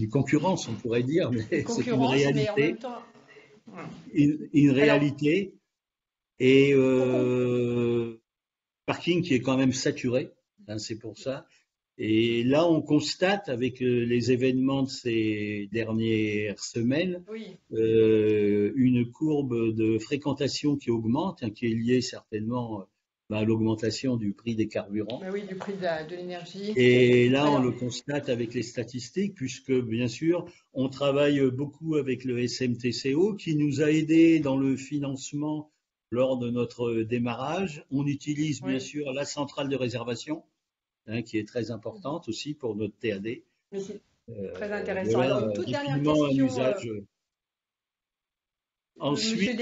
concurrence, on pourrait dire, mais c'est une réalité. Mais en même temps... Une réalité. Et parking qui est quand même saturé, c'est pour ça. Et là, on constate avec les événements de ces dernières semaines une courbe de fréquentation qui augmente, qui est liée certainement à l'augmentation du prix des carburants. Oui, du prix de l'énergie. Et là, on le constate avec les statistiques, puisque bien sûr, on travaille beaucoup avec le SMTCO qui nous a aidés dans le financement lors de notre démarrage. On utilise bien sûr la centrale de réservation, qui est très importante aussi pour notre TAD. Mais c'est très intéressant. Voilà, alors, une toute dernière question. Ensuite,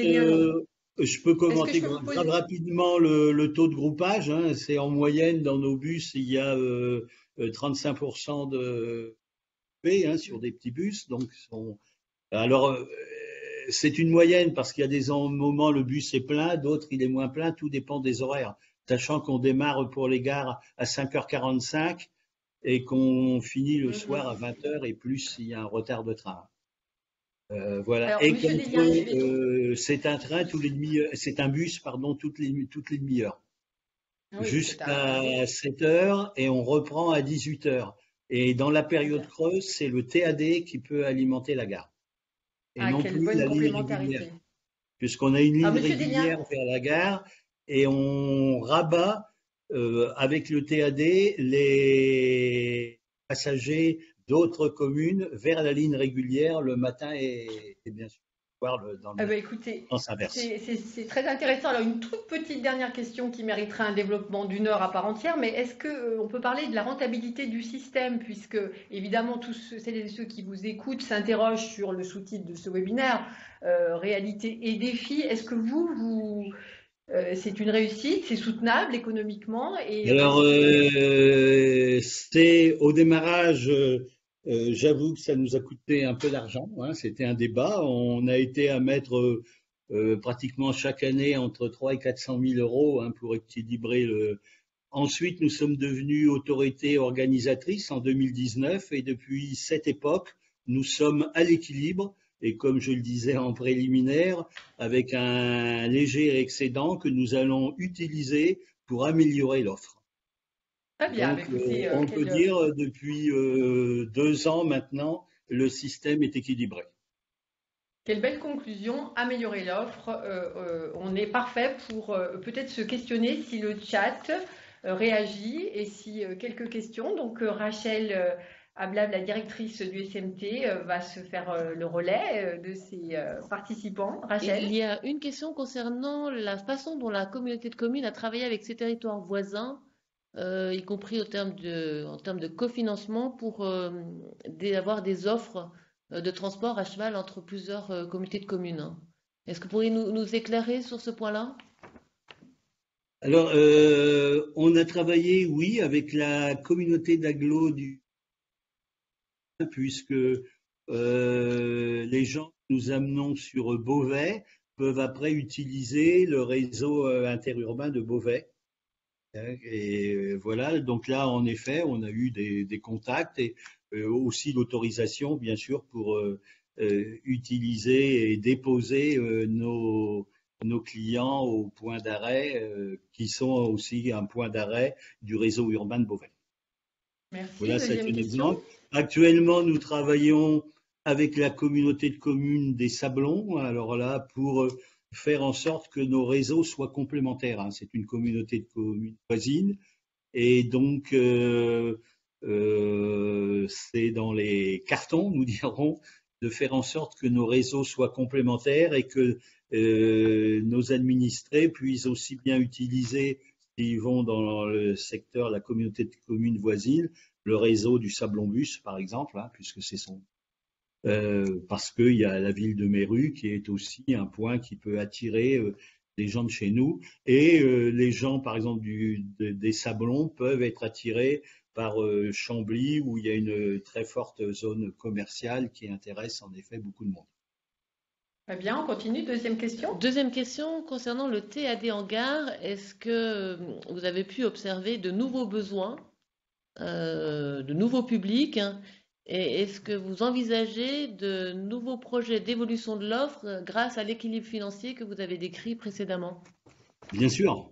je peux commenter rapidement le taux de groupage. C'est en moyenne, dans nos bus, il y a 35% de P sur des petits bus. Donc, alors, c'est une moyenne parce qu'il y a des moments le bus est plein, d'autres il est moins plein, tout dépend des horaires. Sachant qu'on démarre pour les gares à 5h45 et qu'on finit le soir à 20h et plus s'il y a un retard de train. Voilà. Alors, et c'est un train c'est un bus, pardon, toutes les demi-heures. Jusqu'à 7h et on reprend à 18h. Et dans la période creuse, c'est le TAD qui peut alimenter la gare. Et non plus la ligne régulière. Puisqu'on a une ligne régulière vers la gare et on rabat avec le TAD les passagers d'autres communes vers la ligne régulière le matin et bien sûr dans le sens inverse. C'est très intéressant. Alors une toute petite dernière question qui mériterait un développement d'une heure à part entière, mais est-ce qu'on peut parler de la rentabilité du système, puisque évidemment tous celles et ceux qui vous écoutent s'interrogent sur le sous-titre de ce webinaire, réalité et défis. Est-ce que c'est une réussite, c'est soutenable économiquement Alors, c'est au démarrage, j'avoue que ça nous a coûté un peu d'argent. C'était un débat. On a été à mettre pratiquement chaque année entre 300 et 400 000 euros pour équilibrer le. Ensuite, nous sommes devenus autorité organisatrice en 2019 et depuis cette époque, nous sommes à l'équilibre. Et comme je le disais en préliminaire, avec un léger excédent que nous allons utiliser pour améliorer l'offre. Très bien. Donc, on peut dire depuis 2 ans maintenant, le système est équilibré. Quelle belle conclusion, améliorer l'offre. On est parfait pour peut-être se questionner si le chat réagit et si quelques questions. Donc Rachel Ablab, la directrice du SMT, va se faire le relais de ses participants. Rachel. Il y a une question concernant la façon dont la communauté de communes a travaillé avec ses territoires voisins, y compris en termes de cofinancement, pour avoir des offres de transport à cheval entre plusieurs communautés de communes. Est-ce que vous pourriez nous éclairer sur ce point-là ? Alors, on a travaillé, oui, avec la communauté d'agglo puisque les gens que nous amenons sur Beauvais peuvent après utiliser le réseau interurbain de Beauvais. Et voilà, donc là, en effet, on a eu des contacts et aussi l'autorisation, bien sûr, pour utiliser et déposer nos clients au point d'arrêt, qui sont aussi un point d'arrêt du réseau urbain de Beauvais. Merci. Voilà, c'est un exemple. Actuellement, nous travaillons avec la communauté de communes des Sablons, alors là, pour faire en sorte que nos réseaux soient complémentaires. C'est une communauté de communes voisines et donc c'est dans les cartons, nous dirons, de faire en sorte que nos réseaux soient complémentaires et que nos administrés puissent aussi bien utiliser, s'ils vont dans le secteur, la communauté de communes voisines, le réseau du Sablon-Bus, par exemple, hein, puisque c'est son parce qu'il y a la ville de Méru qui est aussi un point qui peut attirer des gens de chez nous. Et les gens, par exemple, des Sablons peuvent être attirés par Chambly, où il y a une très forte zone commerciale qui intéresse en effet beaucoup de monde. Très bien, on continue. Deuxième question. Deuxième question concernant le TAD en gare. Est-ce que vous avez pu observer de nouveaux besoins, de nouveaux publics, hein, et est-ce que vous envisagez de nouveaux projets d'évolution de l'offre grâce à l'équilibre financier que vous avez décrit précédemment? Bien sûr.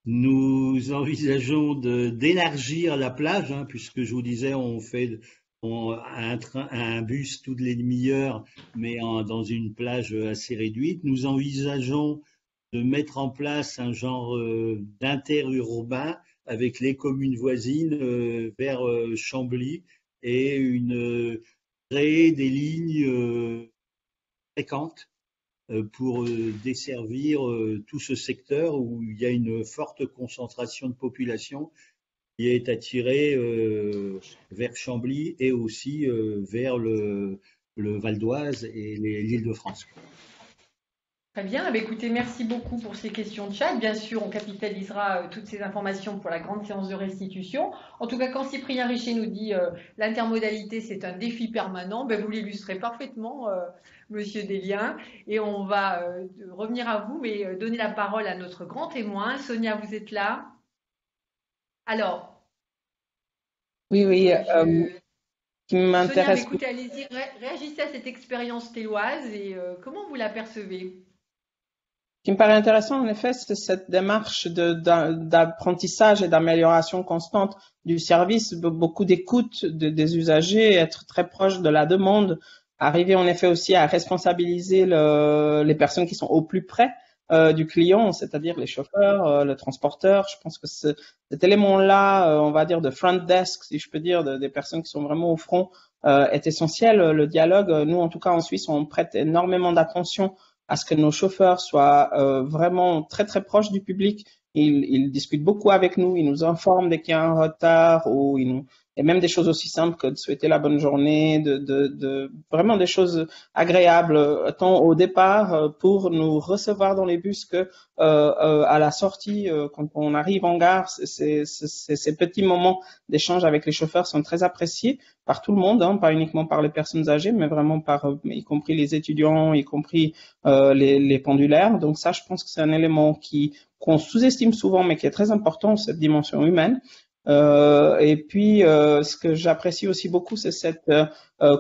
Nous envisageons d'élargir la plage, hein, puisque je vous disais, on fait un bus toutes les demi-heures, mais dans une plage assez réduite. Nous envisageons de mettre en place un genre d'interurbain avec les communes voisines vers Chambly et créer des lignes fréquentes pour desservir tout ce secteur où il y a une forte concentration de population qui est attirée vers Chambly et aussi vers le Val d'Oise et l'Île-de-France. Très bien. Écoutez, merci beaucoup pour ces questions de chat. Bien sûr, on capitalisera toutes ces informations pour la grande séance de restitution. En tout cas, quand Cyprien Richer nous dit l'intermodalité, c'est un défi permanent, vous l'illustrez parfaitement, Monsieur Desliens. Et on va revenir à vous, mais donner la parole à notre grand témoin. Sonia, vous êtes là? Alors. Oui. Qui m'intéresse. Sonia, écoutez, allez-y, réagissez à cette expérience téloise et comment vous la percevez? Ce qui me paraît intéressant, en effet, c'est cette démarche d'apprentissage et d'amélioration constante du service, beaucoup d'écoute des usagers, être très proche de la demande, arriver en effet aussi à responsabiliser les personnes qui sont au plus près du client, c'est-à-dire les chauffeurs, le transporteur. Je pense que cet élément-là, on va dire de front desk, si je peux dire, des personnes qui sont vraiment au front, est essentiel. Le dialogue, nous en tout cas en Suisse, on prête énormément d'attention à ce que nos chauffeurs soient vraiment très très proches du public. Ils discutent beaucoup avec nous, ils nous informent dès qu'il y a un retard et même des choses aussi simples que de souhaiter la bonne journée, vraiment des choses agréables, tant au départ pour nous recevoir dans les bus que à la sortie, quand on arrive en gare. Ces petits moments d'échange avec les chauffeurs sont très appréciés par tout le monde, hein, pas uniquement par les personnes âgées, mais vraiment y compris les étudiants, y compris les pendulaires. Donc ça, je pense que c'est un élément qu'on sous-estime souvent, mais qui est très important, cette dimension humaine. Et puis, ce que j'apprécie aussi beaucoup, c'est cette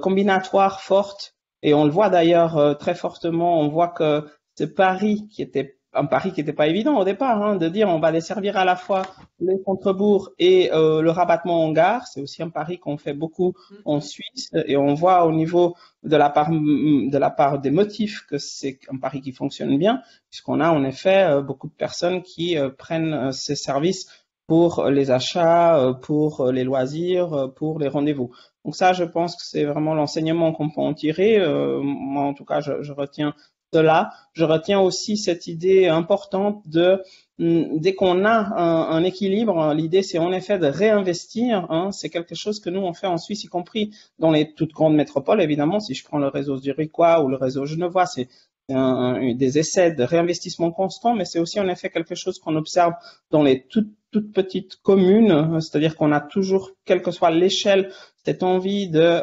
combinatoire forte, et on le voit d'ailleurs très fortement. On voit que ce pari qui était un pari qui n'était pas évident au départ, hein, de dire on va desservir à la fois les contrebourgs et le rabattement en gare. C'est aussi un pari qu'on fait beaucoup en Suisse, et on voit au niveau de la part des motifs que c'est un pari qui fonctionne bien, puisqu'on a en effet beaucoup de personnes qui prennent ces services pour les achats, pour les loisirs, pour les rendez-vous. Donc ça, je pense que c'est vraiment l'enseignement qu'on peut en tirer. Moi, en tout cas, je retiens cela. Je retiens aussi cette idée importante dès qu'on a un équilibre, l'idée c'est en effet de réinvestir. Hein, c'est quelque chose que nous on fait en Suisse, y compris dans les toutes grandes métropoles, évidemment. Si je prends le réseau zurichois ou le réseau genevois, c'est des essais de réinvestissement constant, mais c'est aussi en effet quelque chose qu'on observe dans les toutes petites communes, c'est-à-dire qu'on a toujours, quelle que soit l'échelle, cette envie de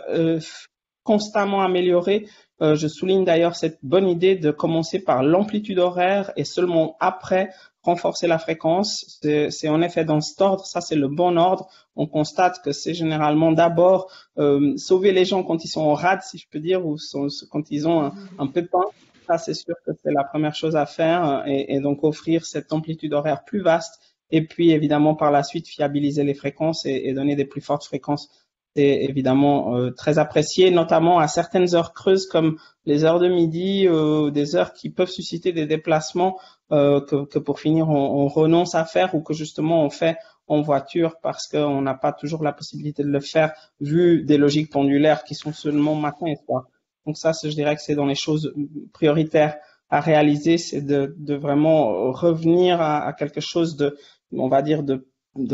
constamment améliorer. Je souligne d'ailleurs cette bonne idée de commencer par l'amplitude horaire et seulement après renforcer la fréquence. C'est en effet dans cet ordre, ça c'est le bon ordre. On constate que c'est généralement d'abord sauver les gens quand ils sont en rade, si je peux dire, ou quand ils ont un pépin. Ça c'est sûr que c'est la première chose à faire, et donc offrir cette amplitude horaire plus vaste, et puis évidemment par la suite fiabiliser les fréquences et donner des plus fortes fréquences. C'est évidemment très apprécié, notamment à certaines heures creuses comme les heures de midi, des heures qui peuvent susciter des déplacements que pour finir on renonce à faire, ou que justement on fait en voiture parce qu'on n'a pas toujours la possibilité de le faire vu des logiques pendulaires qui sont seulement matin et soir. Donc ça, je dirais que c'est dans les choses prioritaires à réaliser, c'est de vraiment revenir à quelque chose on va dire, de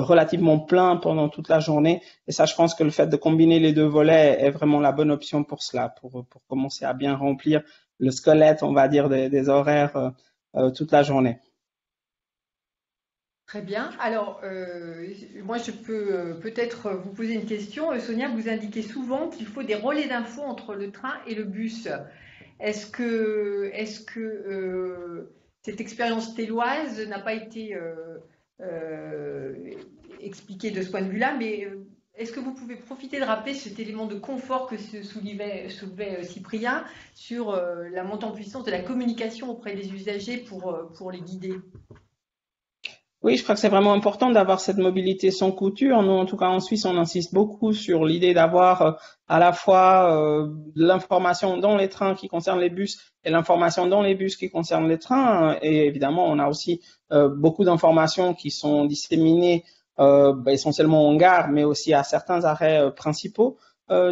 relativement plein pendant toute la journée. Et ça, je pense que le fait de combiner les deux volets est vraiment la bonne option pour cela, pour commencer à bien remplir le squelette, on va dire, des horaires toute la journée. Très bien. Alors, moi, je peux peut-être vous poser une question. Sonia, vous indiquez souvent qu'il faut des relais d'infos entre le train et le bus. Est-ce que cette expérience téloise n'a pas été expliquée de ce point de vue-là, mais est-ce que vous pouvez profiter de rappeler cet élément de confort que soulevait Cyprien sur la montée en puissance de la communication auprès des usagers pour les guider? Oui, je crois que c'est vraiment important d'avoir cette mobilité sans couture. Nous, en tout cas en Suisse, on insiste beaucoup sur l'idée d'avoir à la fois l'information dans les trains qui concerne les bus et l'information dans les bus qui concerne les trains. Et évidemment, on a aussi beaucoup d'informations qui sont disséminées essentiellement en gare, mais aussi à certains arrêts principaux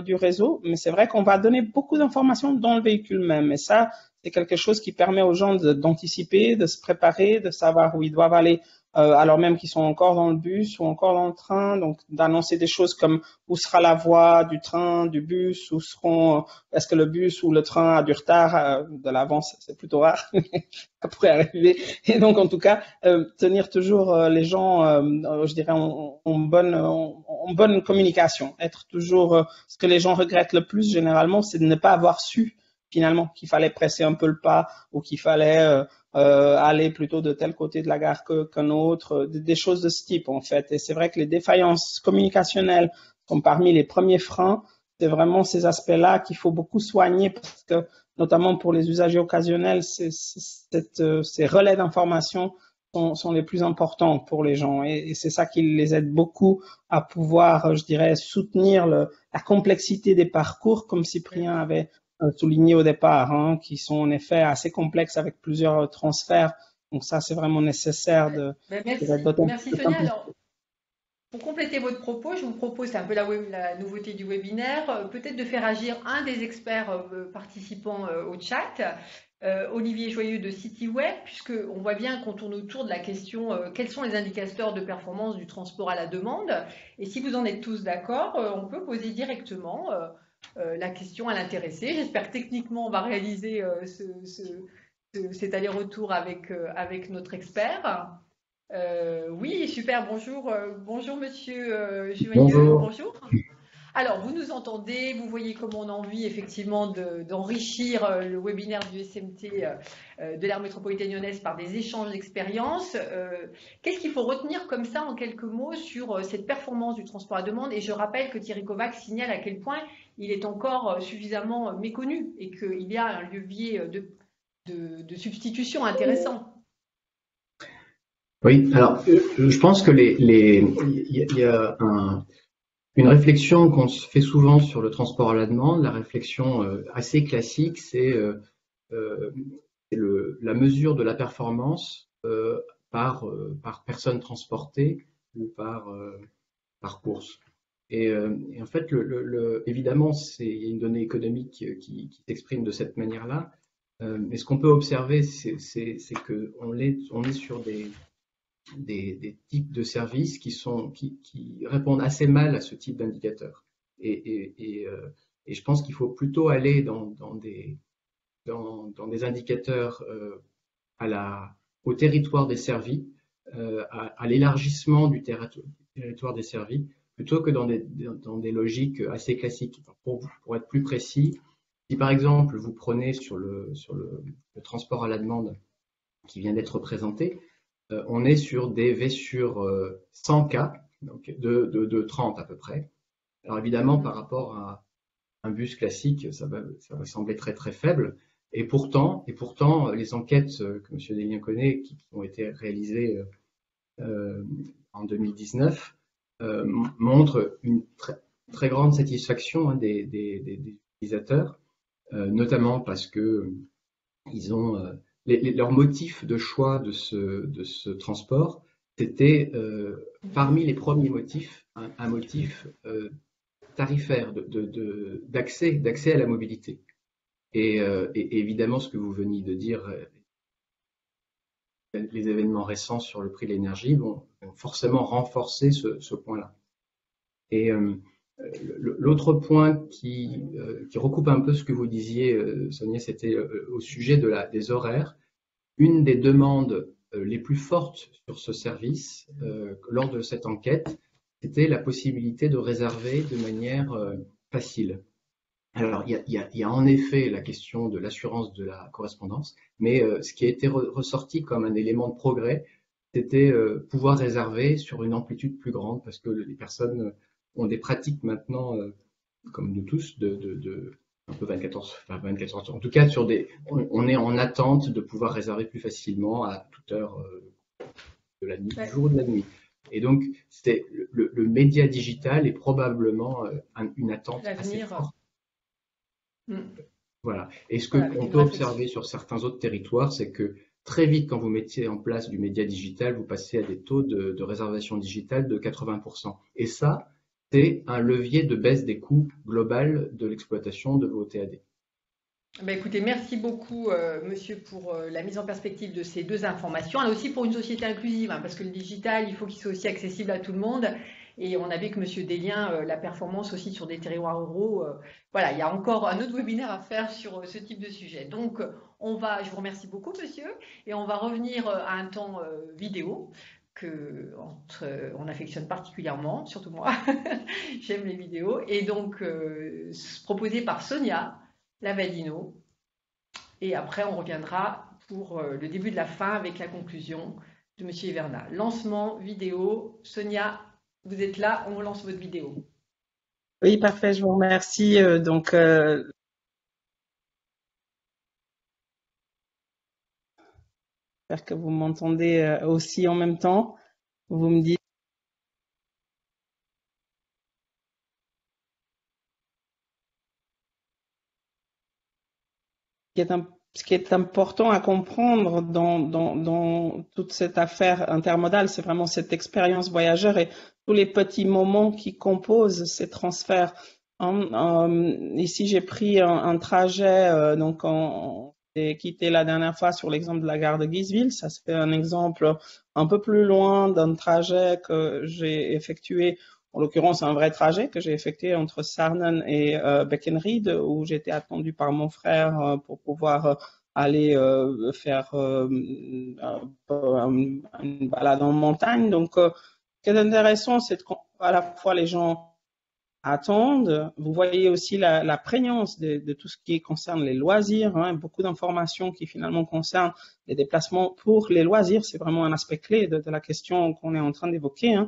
du réseau. Mais c'est vrai qu'on va donner beaucoup d'informations dans le véhicule même. Et ça, c'est quelque chose qui permet aux gens d'anticiper, de se préparer, de savoir où ils doivent aller alors même qu'ils sont encore dans le bus ou encore dans le train, donc d'annoncer des choses comme où sera la voie du train, du bus, est-ce que le bus ou le train a du retard, de l'avance, c'est plutôt rare, ça pourrait arriver. Et donc en tout cas, tenir toujours les gens, je dirais, en bonne communication, être toujours, ce que les gens regrettent le plus généralement, c'est de ne pas avoir su finalement qu'il fallait presser un peu le pas ou qu'il fallait aller plutôt de tel côté de la gare qu'un autre, des choses de ce type en fait. Et c'est vrai que les défaillances communicationnelles sont parmi les premiers freins. C'est vraiment ces aspects-là qu'il faut beaucoup soigner parce que notamment pour les usagers occasionnels, ces relais d'information sont les plus importants pour les gens et c'est ça qui les aide beaucoup à pouvoir, je dirais, soutenir la complexité des parcours comme Cyprien avait souligné au départ, qui sont en effet assez complexes avec plusieurs transferts. Donc ça, c'est vraiment nécessaire de... Merci Sonia. Alors, pour compléter votre propos, je vous propose, c'est un peu la nouveauté du webinaire, peut-être de faire agir un des experts participants au chat, Olivier Joyeux de CityWeb, puisqu'on voit bien qu'on tourne autour de la question quels sont les indicateurs de performance du transport à la demande. Et si vous en êtes tous d'accord, on peut poser directement la question à l'intéressé. J'espère que techniquement, on va réaliser cet aller-retour avec notre expert. Oui, super, bonjour monsieur Joyeux, bonjour. Alors, vous nous entendez, vous voyez comment on a envie effectivement d'enrichir le webinaire du SMT de l'aire métropolitaine lyonnaise par des échanges d'expériences. Qu'est-ce qu'il faut retenir comme ça en quelques mots sur cette performance du transport à demande? Et je rappelle que Thierry Kovacs signale à quel point il est encore suffisamment méconnu et qu'il y a un levier de substitution intéressant. Oui, alors je pense que il y a une réflexion qu'on se fait souvent sur le transport à la demande. La réflexion assez classique, c'est la mesure de la performance par personne transportée ou par course. Et en fait, évidemment, il y a une donnée économique qui s'exprime de cette manière-là. Mais ce qu'on peut observer, c'est qu'on est sur des types de services qui répondent assez mal à ce type d'indicateur. Et je pense qu'il faut plutôt aller dans des indicateurs au territoire desservi, à l'élargissement du territoire desservi, plutôt que dans des logiques assez classiques. Pour être plus précis, si par exemple vous prenez sur le transport à la demande qui vient d'être présenté, on est sur des V sur 100 cas, donc de 30 à peu près. Alors évidemment, par rapport à un bus classique, ça va sembler très très faible. Et pourtant, les enquêtes que M. Desliens connaît, qui ont été réalisées en 2019, montrent une très grande satisfaction des utilisateurs, notamment parce que ils ont leur motif de choix de ce transport, c'était parmi les premiers motifs un motif tarifaire d'accès à la mobilité. Et évidemment, ce que vous veniez de dire, les événements récents sur le prix de l'énergie vont forcément renforcer ce point-là. Et l'autre point qui recoupe un peu ce que vous disiez, Sonia, c'était au sujet des horaires. Une des demandes les plus fortes sur ce service lors de cette enquête, c'était la possibilité de réserver de manière facile. Alors, il y a en effet la question de l'assurance de la correspondance, mais ce qui a été ressorti comme un élément de progrès, c'était pouvoir réserver sur une amplitude plus grande, parce que les personnes ont des pratiques maintenant, comme nous tous, un peu 24 heures. En tout cas, on est en attente de pouvoir réserver plus facilement à toute heure de la nuit, du jour ou de la nuit. Et donc, le média digital est probablement une attente assez forte. Voilà. Et ce qu'on peut observer sur certains autres territoires, c'est que très vite, quand vous mettez en place du média digital, vous passez à des taux de réservation digitale de 80%. Et ça, c'est un levier de baisse des coûts global de l'exploitation de vos TAD. Écoutez, merci beaucoup, monsieur, pour la mise en perspective de ces deux informations, et aussi pour une société inclusive, parce que le digital, il faut qu'il soit aussi accessible à tout le monde. Et on a vu que monsieur Desliens, la performance aussi sur des territoires ruraux, voilà, il y a encore un autre webinaire à faire sur ce type de sujet. Donc, je vous remercie beaucoup, monsieur, et on va revenir à un temps vidéo on affectionne particulièrement, surtout moi, j'aime les vidéos, et donc proposé par Sonia Lavadino, et après on reviendra pour le début de la fin avec la conclusion de monsieur Everna. Lancement vidéo, Sonia, vous êtes là, on lance votre vidéo. Oui, parfait, je vous remercie. J'espère que vous m'entendez aussi en même temps. Vous me dites. Ce qui est important à comprendre dans toute cette affaire intermodale, c'est vraiment cette expérience voyageur et tous les petits moments qui composent ces transferts. Ici, j'ai pris un trajet, donc j'ai quitté la dernière fois sur l'exemple de la gare de Guiseville. Ça, c'est un exemple un peu plus loin d'un trajet que j'ai effectué. En l'occurrence, un vrai trajet que j'ai effectué entre Sarnen et Beckenried, où j'étais attendu par mon frère pour pouvoir aller faire une balade en montagne. Donc, ce qui est intéressant, c'est qu'à la fois les gens attendent. Vous voyez aussi la prégnance de tout ce qui concerne les loisirs, beaucoup d'informations qui finalement concernent les déplacements pour les loisirs. C'est vraiment un aspect clé de la question qu'on est en train d'évoquer.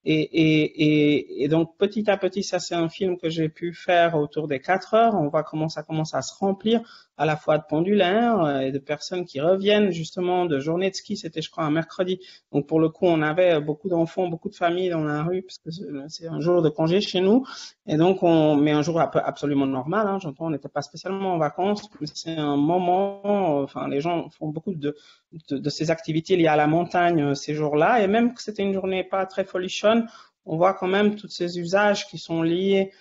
Et donc, petit à petit, ça, c'est un film que j'ai pu faire autour des 4 heures. On voit comment ça commence à se remplir, à la fois de pendulaires et de personnes qui reviennent justement de journées de ski. C'était, je crois, un mercredi. Donc, pour le coup, on avait beaucoup d'enfants, beaucoup de familles dans la rue, parce que c'est un jour de congé chez nous. Et donc, mais un jour absolument normal. J'entends, on n'était pas spécialement en vacances. C'est un moment, les gens font beaucoup de ces activités liées à la montagne ces jours-là. Et même que c'était une journée pas très folichonne, on voit quand même tous ces usages qui sont liés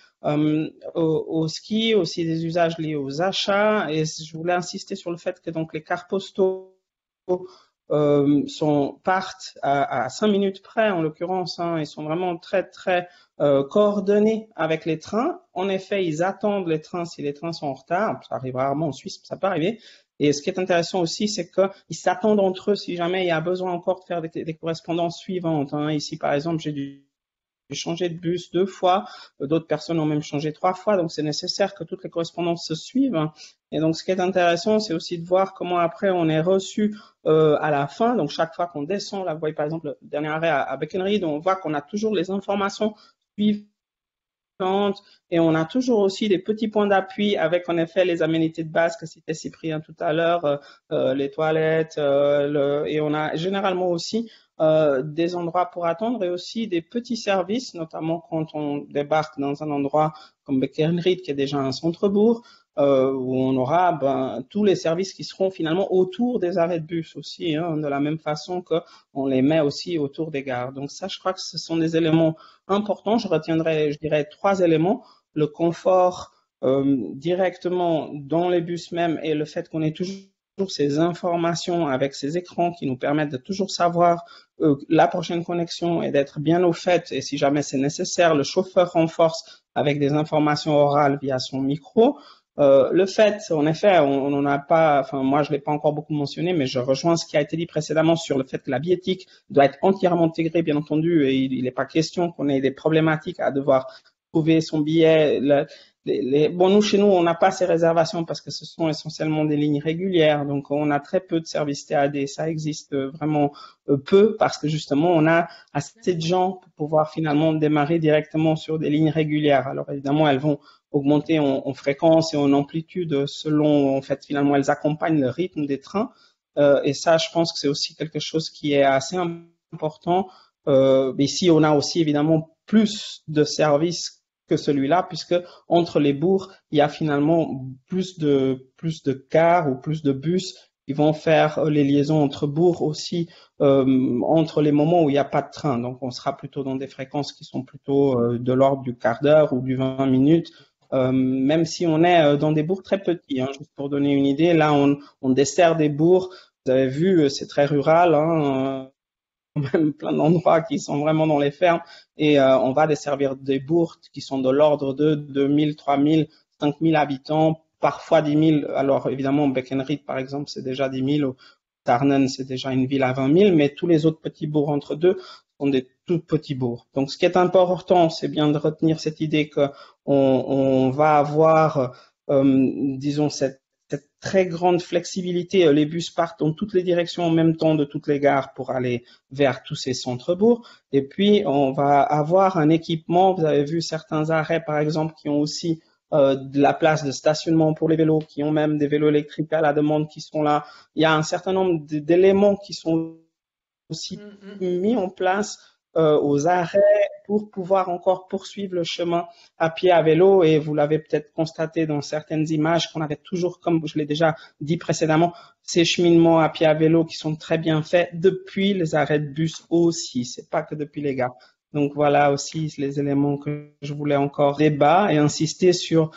au ski, aussi des usages liés aux achats. Et je voulais insister sur le fait que donc les cartes postaux partent à 5 minutes près, en l'occurrence. Ils sont vraiment très, très coordonnés avec les trains. En effet, ils attendent les trains si les trains sont en retard. Ça arrive rarement en Suisse, ça peut arriver. Et ce qui est intéressant aussi, c'est qu'ils s'attendent entre eux si jamais il y a besoin encore de faire des correspondances suivantes. Ici, par exemple, j'ai dû changer de bus 2 fois. D'autres personnes ont même changé 3 fois. Donc, c'est nécessaire que toutes les correspondances se suivent. Et donc, ce qui est intéressant, c'est aussi de voir comment après on est reçu à la fin. Donc, chaque fois qu'on descend, là, vous voyez par exemple le dernier arrêt à Beckenried, on voit qu'on a toujours les informations suivantes. Et on a toujours aussi des petits points d'appui avec en effet les aménités de base que citait Cyprien tout à l'heure, les toilettes, et on a généralement aussi des endroits pour attendre et aussi des petits services, notamment quand on débarque dans un endroit comme Beckenried qui est déjà un centre-bourg, où on aura tous les services qui seront finalement autour des arrêts de bus aussi, de la même façon qu'on les met aussi autour des gares. Donc ça, je crois que ce sont des éléments importants. Je retiendrai, je dirais, 3 éléments. Le confort directement dans les bus même, et le fait qu'on ait toujours ces informations avec ces écrans qui nous permettent de toujours savoir la prochaine connexion et d'être bien au fait, et si jamais c'est nécessaire, le chauffeur renforce avec des informations orales via son micro. Le fait, en effet, on n'en a pas, enfin moi je l'ai pas encore beaucoup mentionné, mais je rejoins ce qui a été dit précédemment sur le fait que la billettique doit être entièrement intégrée, bien entendu, et il n'est pas question qu'on ait des problématiques à devoir trouver son billet. Bon, nous, chez nous, on n'a pas ces réservations parce que ce sont essentiellement des lignes régulières, donc on a très peu de services TAD. Ça existe vraiment peu parce que justement, on a assez de gens pour pouvoir finalement démarrer directement sur des lignes régulières. Alors évidemment, elles vont augmenter en fréquence et en amplitude selon, en fait, finalement, elles accompagnent le rythme des trains. Et ça, je pense que c'est aussi quelque chose qui est assez important. Ici, on a aussi évidemment plus de services que celui-là, puisque entre les bourgs, il y a finalement plus de cars ou plus de bus qui vont faire les liaisons entre bourgs aussi, entre les moments où il n'y a pas de train. Donc, on sera plutôt dans des fréquences qui sont plutôt de l'ordre du quart d'heure ou du 20 minutes, même si on est dans des bourgs très petits. Hein, juste pour donner une idée, là, on dessert des bourgs. Vous avez vu, c'est très rural, hein, même plein d'endroits qui sont vraiment dans les fermes, et on va desservir des bourgs qui sont de l'ordre de 2000, 3000, 5000 habitants, parfois 10 000. Alors évidemment, Beckenried par exemple, c'est déjà 10 000, Tarnen c'est déjà une ville à 20 000, mais tous les autres petits bourgs entre deux sont des tout petits bourgs. Donc ce qui est important, c'est bien de retenir cette idée que on va avoir, disons, cette très grande flexibilité. Les bus partent dans toutes les directions en même temps de toutes les gares pour aller vers tous ces centres-bourgs. Et puis, on va avoir un équipement. Vous avez vu certains arrêts, par exemple, qui ont aussi de la place de stationnement pour les vélos, qui ont même des vélos électriques à la demande qui sont là. Il y a un certain nombre d'éléments qui sont aussi mis en place aux arrêts pour pouvoir encore poursuivre le chemin à pied, à vélo. Et vous l'avez peut-être constaté dans certaines images qu'on avait toujours, comme je l'ai déjà dit précédemment, ces cheminements à pied, à vélo qui sont très bien faits depuis les arrêts de bus aussi. C'est pas que depuis les gares. Donc voilà aussi les éléments que je voulais encore débattre et insister sur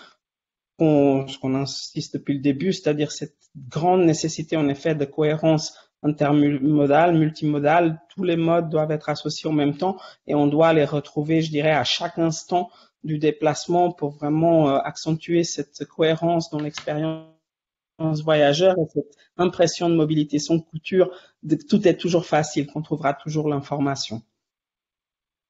ce qu'on insiste depuis le début, c'est-à-dire cette grande nécessité en effet de cohérence intermodale, multimodale. Tous les modes doivent être associés en même temps et on doit les retrouver, je dirais, à chaque instant du déplacement pour vraiment accentuer cette cohérence dans l'expérience voyageur et cette impression de mobilité sans couture. Tout est toujours facile, qu'on trouvera toujours l'information.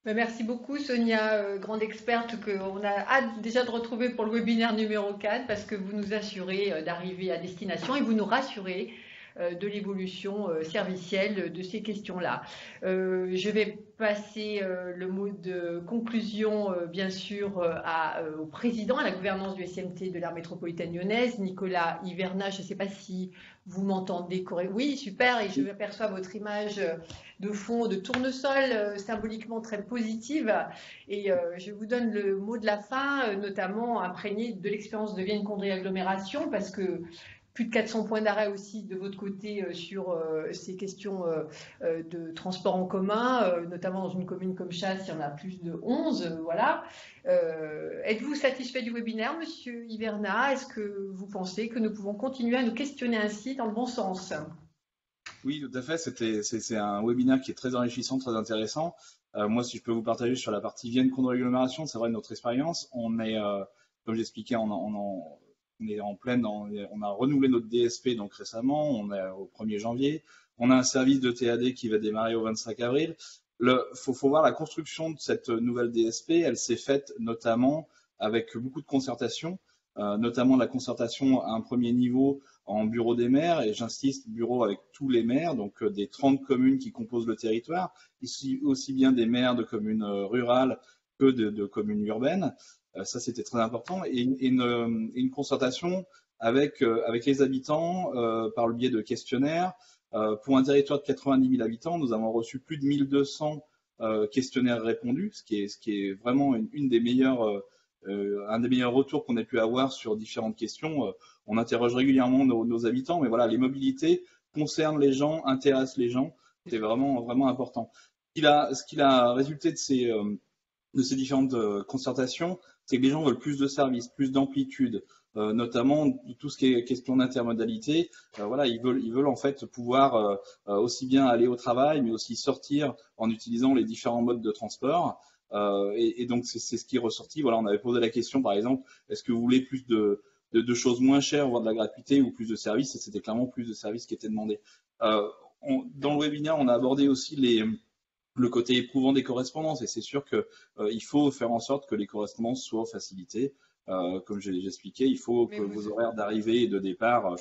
Merci beaucoup Sonia, grande experte qu'on a hâte déjà de retrouver pour le webinaire numéro 4 parce que vous nous assurez d'arriver à destination et vous nous rassurez de l'évolution servicielle de ces questions-là. Je vais passer le mot de conclusion, bien sûr, au président, à la gouvernance du SMT de l'aire métropolitaine lyonnaise, Nicolas Hiverna. Je ne sais pas si vous m'entendez correctement. Oui, super, et je aperçois votre image de fond de tournesol, symboliquement très positive. Et je vous donne le mot de la fin, notamment imprégné de l'expérience de Vienne-Condry Agglomération, parce que plus de 400 points d'arrêt aussi de votre côté sur ces questions de transport en commun, notamment dans une commune comme Chasse, il y en a plus de 11. Voilà. Êtes-vous satisfait du webinaire, Monsieur Hiverna? Est-ce que vous pensez que nous pouvons continuer à nous questionner ainsi dans le bon sens? Oui, tout à fait. C'est un webinaire qui est très enrichissant, très intéressant. Moi, si je peux vous partager sur la partie Vienne-Condry Agglomération, c'est vrai, notre expérience, on est, comme j'expliquais, on est en pleine, on a renouvelé notre DSP donc récemment, on est au 1er janvier. On a un service de TAD qui va démarrer au 25 avril. Faut voir la construction de cette nouvelle DSP, elle s'est faite notamment avec beaucoup de concertation, notamment la concertation à un premier niveau en bureau des maires, et j'insiste, bureau avec tous les maires, donc des 30 communes qui composent le territoire, ici aussi bien des maires de communes rurales que de communes urbaines. Ça, c'était très important. Et une concertation avec les habitants par le biais de questionnaires. Pour un territoire de 90 000 habitants, nous avons reçu plus de 1200 questionnaires répondus, ce qui est vraiment un des meilleurs retours qu'on ait pu avoir sur différentes questions. On interroge régulièrement nos habitants, mais voilà, les mobilités concernent les gens, intéressent les gens. C'est vraiment, vraiment important. Ce qu'il a résulté de ces différentes concertations, c'est que les gens veulent plus de services, plus d'amplitude, notamment tout ce qui est question d'intermodalité. Voilà, ils veulent en fait pouvoir aussi bien aller au travail, mais aussi sortir en utilisant les différents modes de transport. Et donc c'est ce qui est ressorti. Voilà, on avait posé la question, par exemple, est-ce que vous voulez plus de choses moins chères, voire de la gratuité, ou plus de services? Et c'était clairement plus de services qui étaient demandés. Dans le webinaire, on a abordé aussi le côté éprouvant des correspondances, et c'est sûr que il faut faire en sorte que les correspondances soient facilitées. Comme j'ai expliqué, il faut que vos horaires d'arrivée et de départ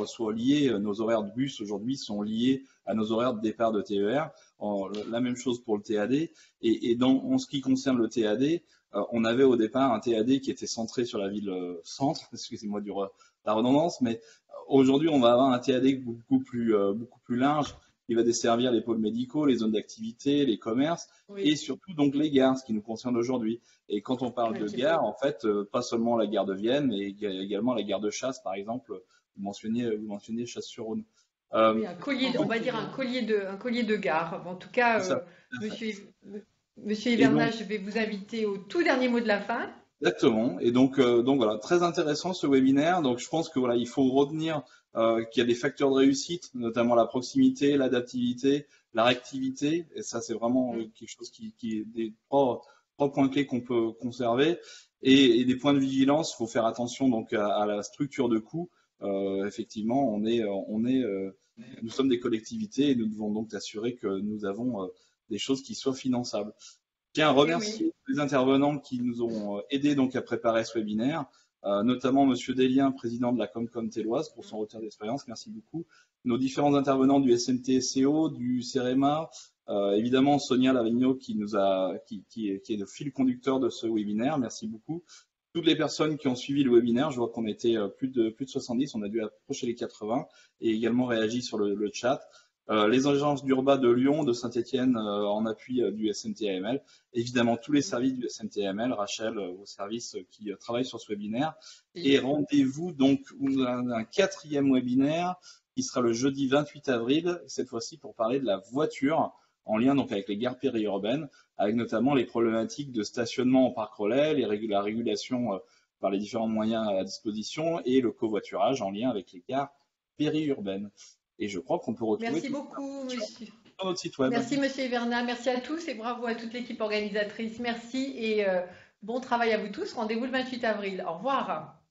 soient liés. Nos horaires de bus aujourd'hui sont liés à nos horaires de départ de TER. La même chose pour le TAD. Et en ce qui concerne le TAD, on avait au départ un TAD qui était centré sur la ville centre, excusez-moi la redondance, mais aujourd'hui on va avoir un TAD beaucoup plus large, qui va desservir les pôles médicaux, les zones d'activité, les commerces, et surtout donc les gares, ce qui nous concerne aujourd'hui. Et quand on parle de gare, en fait, pas seulement la gare de Vienne, mais également la gare de Chasse, par exemple. Vous mentionniez Chasse-sur-Rhône. Oui, on va dire un collier de gare. En tout cas, Monsieur Hivernage, je vais vous inviter au tout dernier mot de la fin. Exactement. Et donc voilà, très intéressant ce webinaire. Donc je pense que voilà, il faut retenir qu'il y a des facteurs de réussite, notamment la proximité, l'adaptivité, la réactivité. Et ça, c'est vraiment quelque chose qui est des trois points clés qu'on peut conserver. Et des points de vigilance, il faut faire attention donc à la structure de coûts. Effectivement, nous sommes des collectivités et nous devons donc assurer que nous avons des choses qui soient finançables. Je tiens à remercier les intervenants qui nous ont aidés donc à préparer ce webinaire, notamment Monsieur Delien, président de la Comcom Telloise, pour son retour d'expérience. Merci beaucoup. Nos différents intervenants du SMT-SEO, du CEREMA, évidemment Sonia Lavigno qui est le fil conducteur de ce webinaire. Merci beaucoup. Toutes les personnes qui ont suivi le webinaire, je vois qu'on était plus de 70, on a dû approcher les 80, et également réagi sur le chat. Les agences d'Urba de Lyon, de Saint-Étienne en appui du SMT-AML, évidemment tous les services du SMT-AML, Rachel, vos services qui travaillent sur ce webinaire. Et rendez-vous donc un 4e webinaire qui sera le jeudi 28 avril, cette fois-ci pour parler de la voiture en lien donc avec les gares périurbaines, avec notamment les problématiques de stationnement en parc relais, la régulation par les différents moyens à disposition et le covoiturage en lien avec les gares périurbaines. Et je crois qu'on peut retrouver Merci beaucoup, monsieur. Sur notre site web. Merci, monsieur Hivernage. Merci à tous et bravo à toute l'équipe organisatrice. Merci et bon travail à vous tous. Rendez-vous le 28 avril. Au revoir.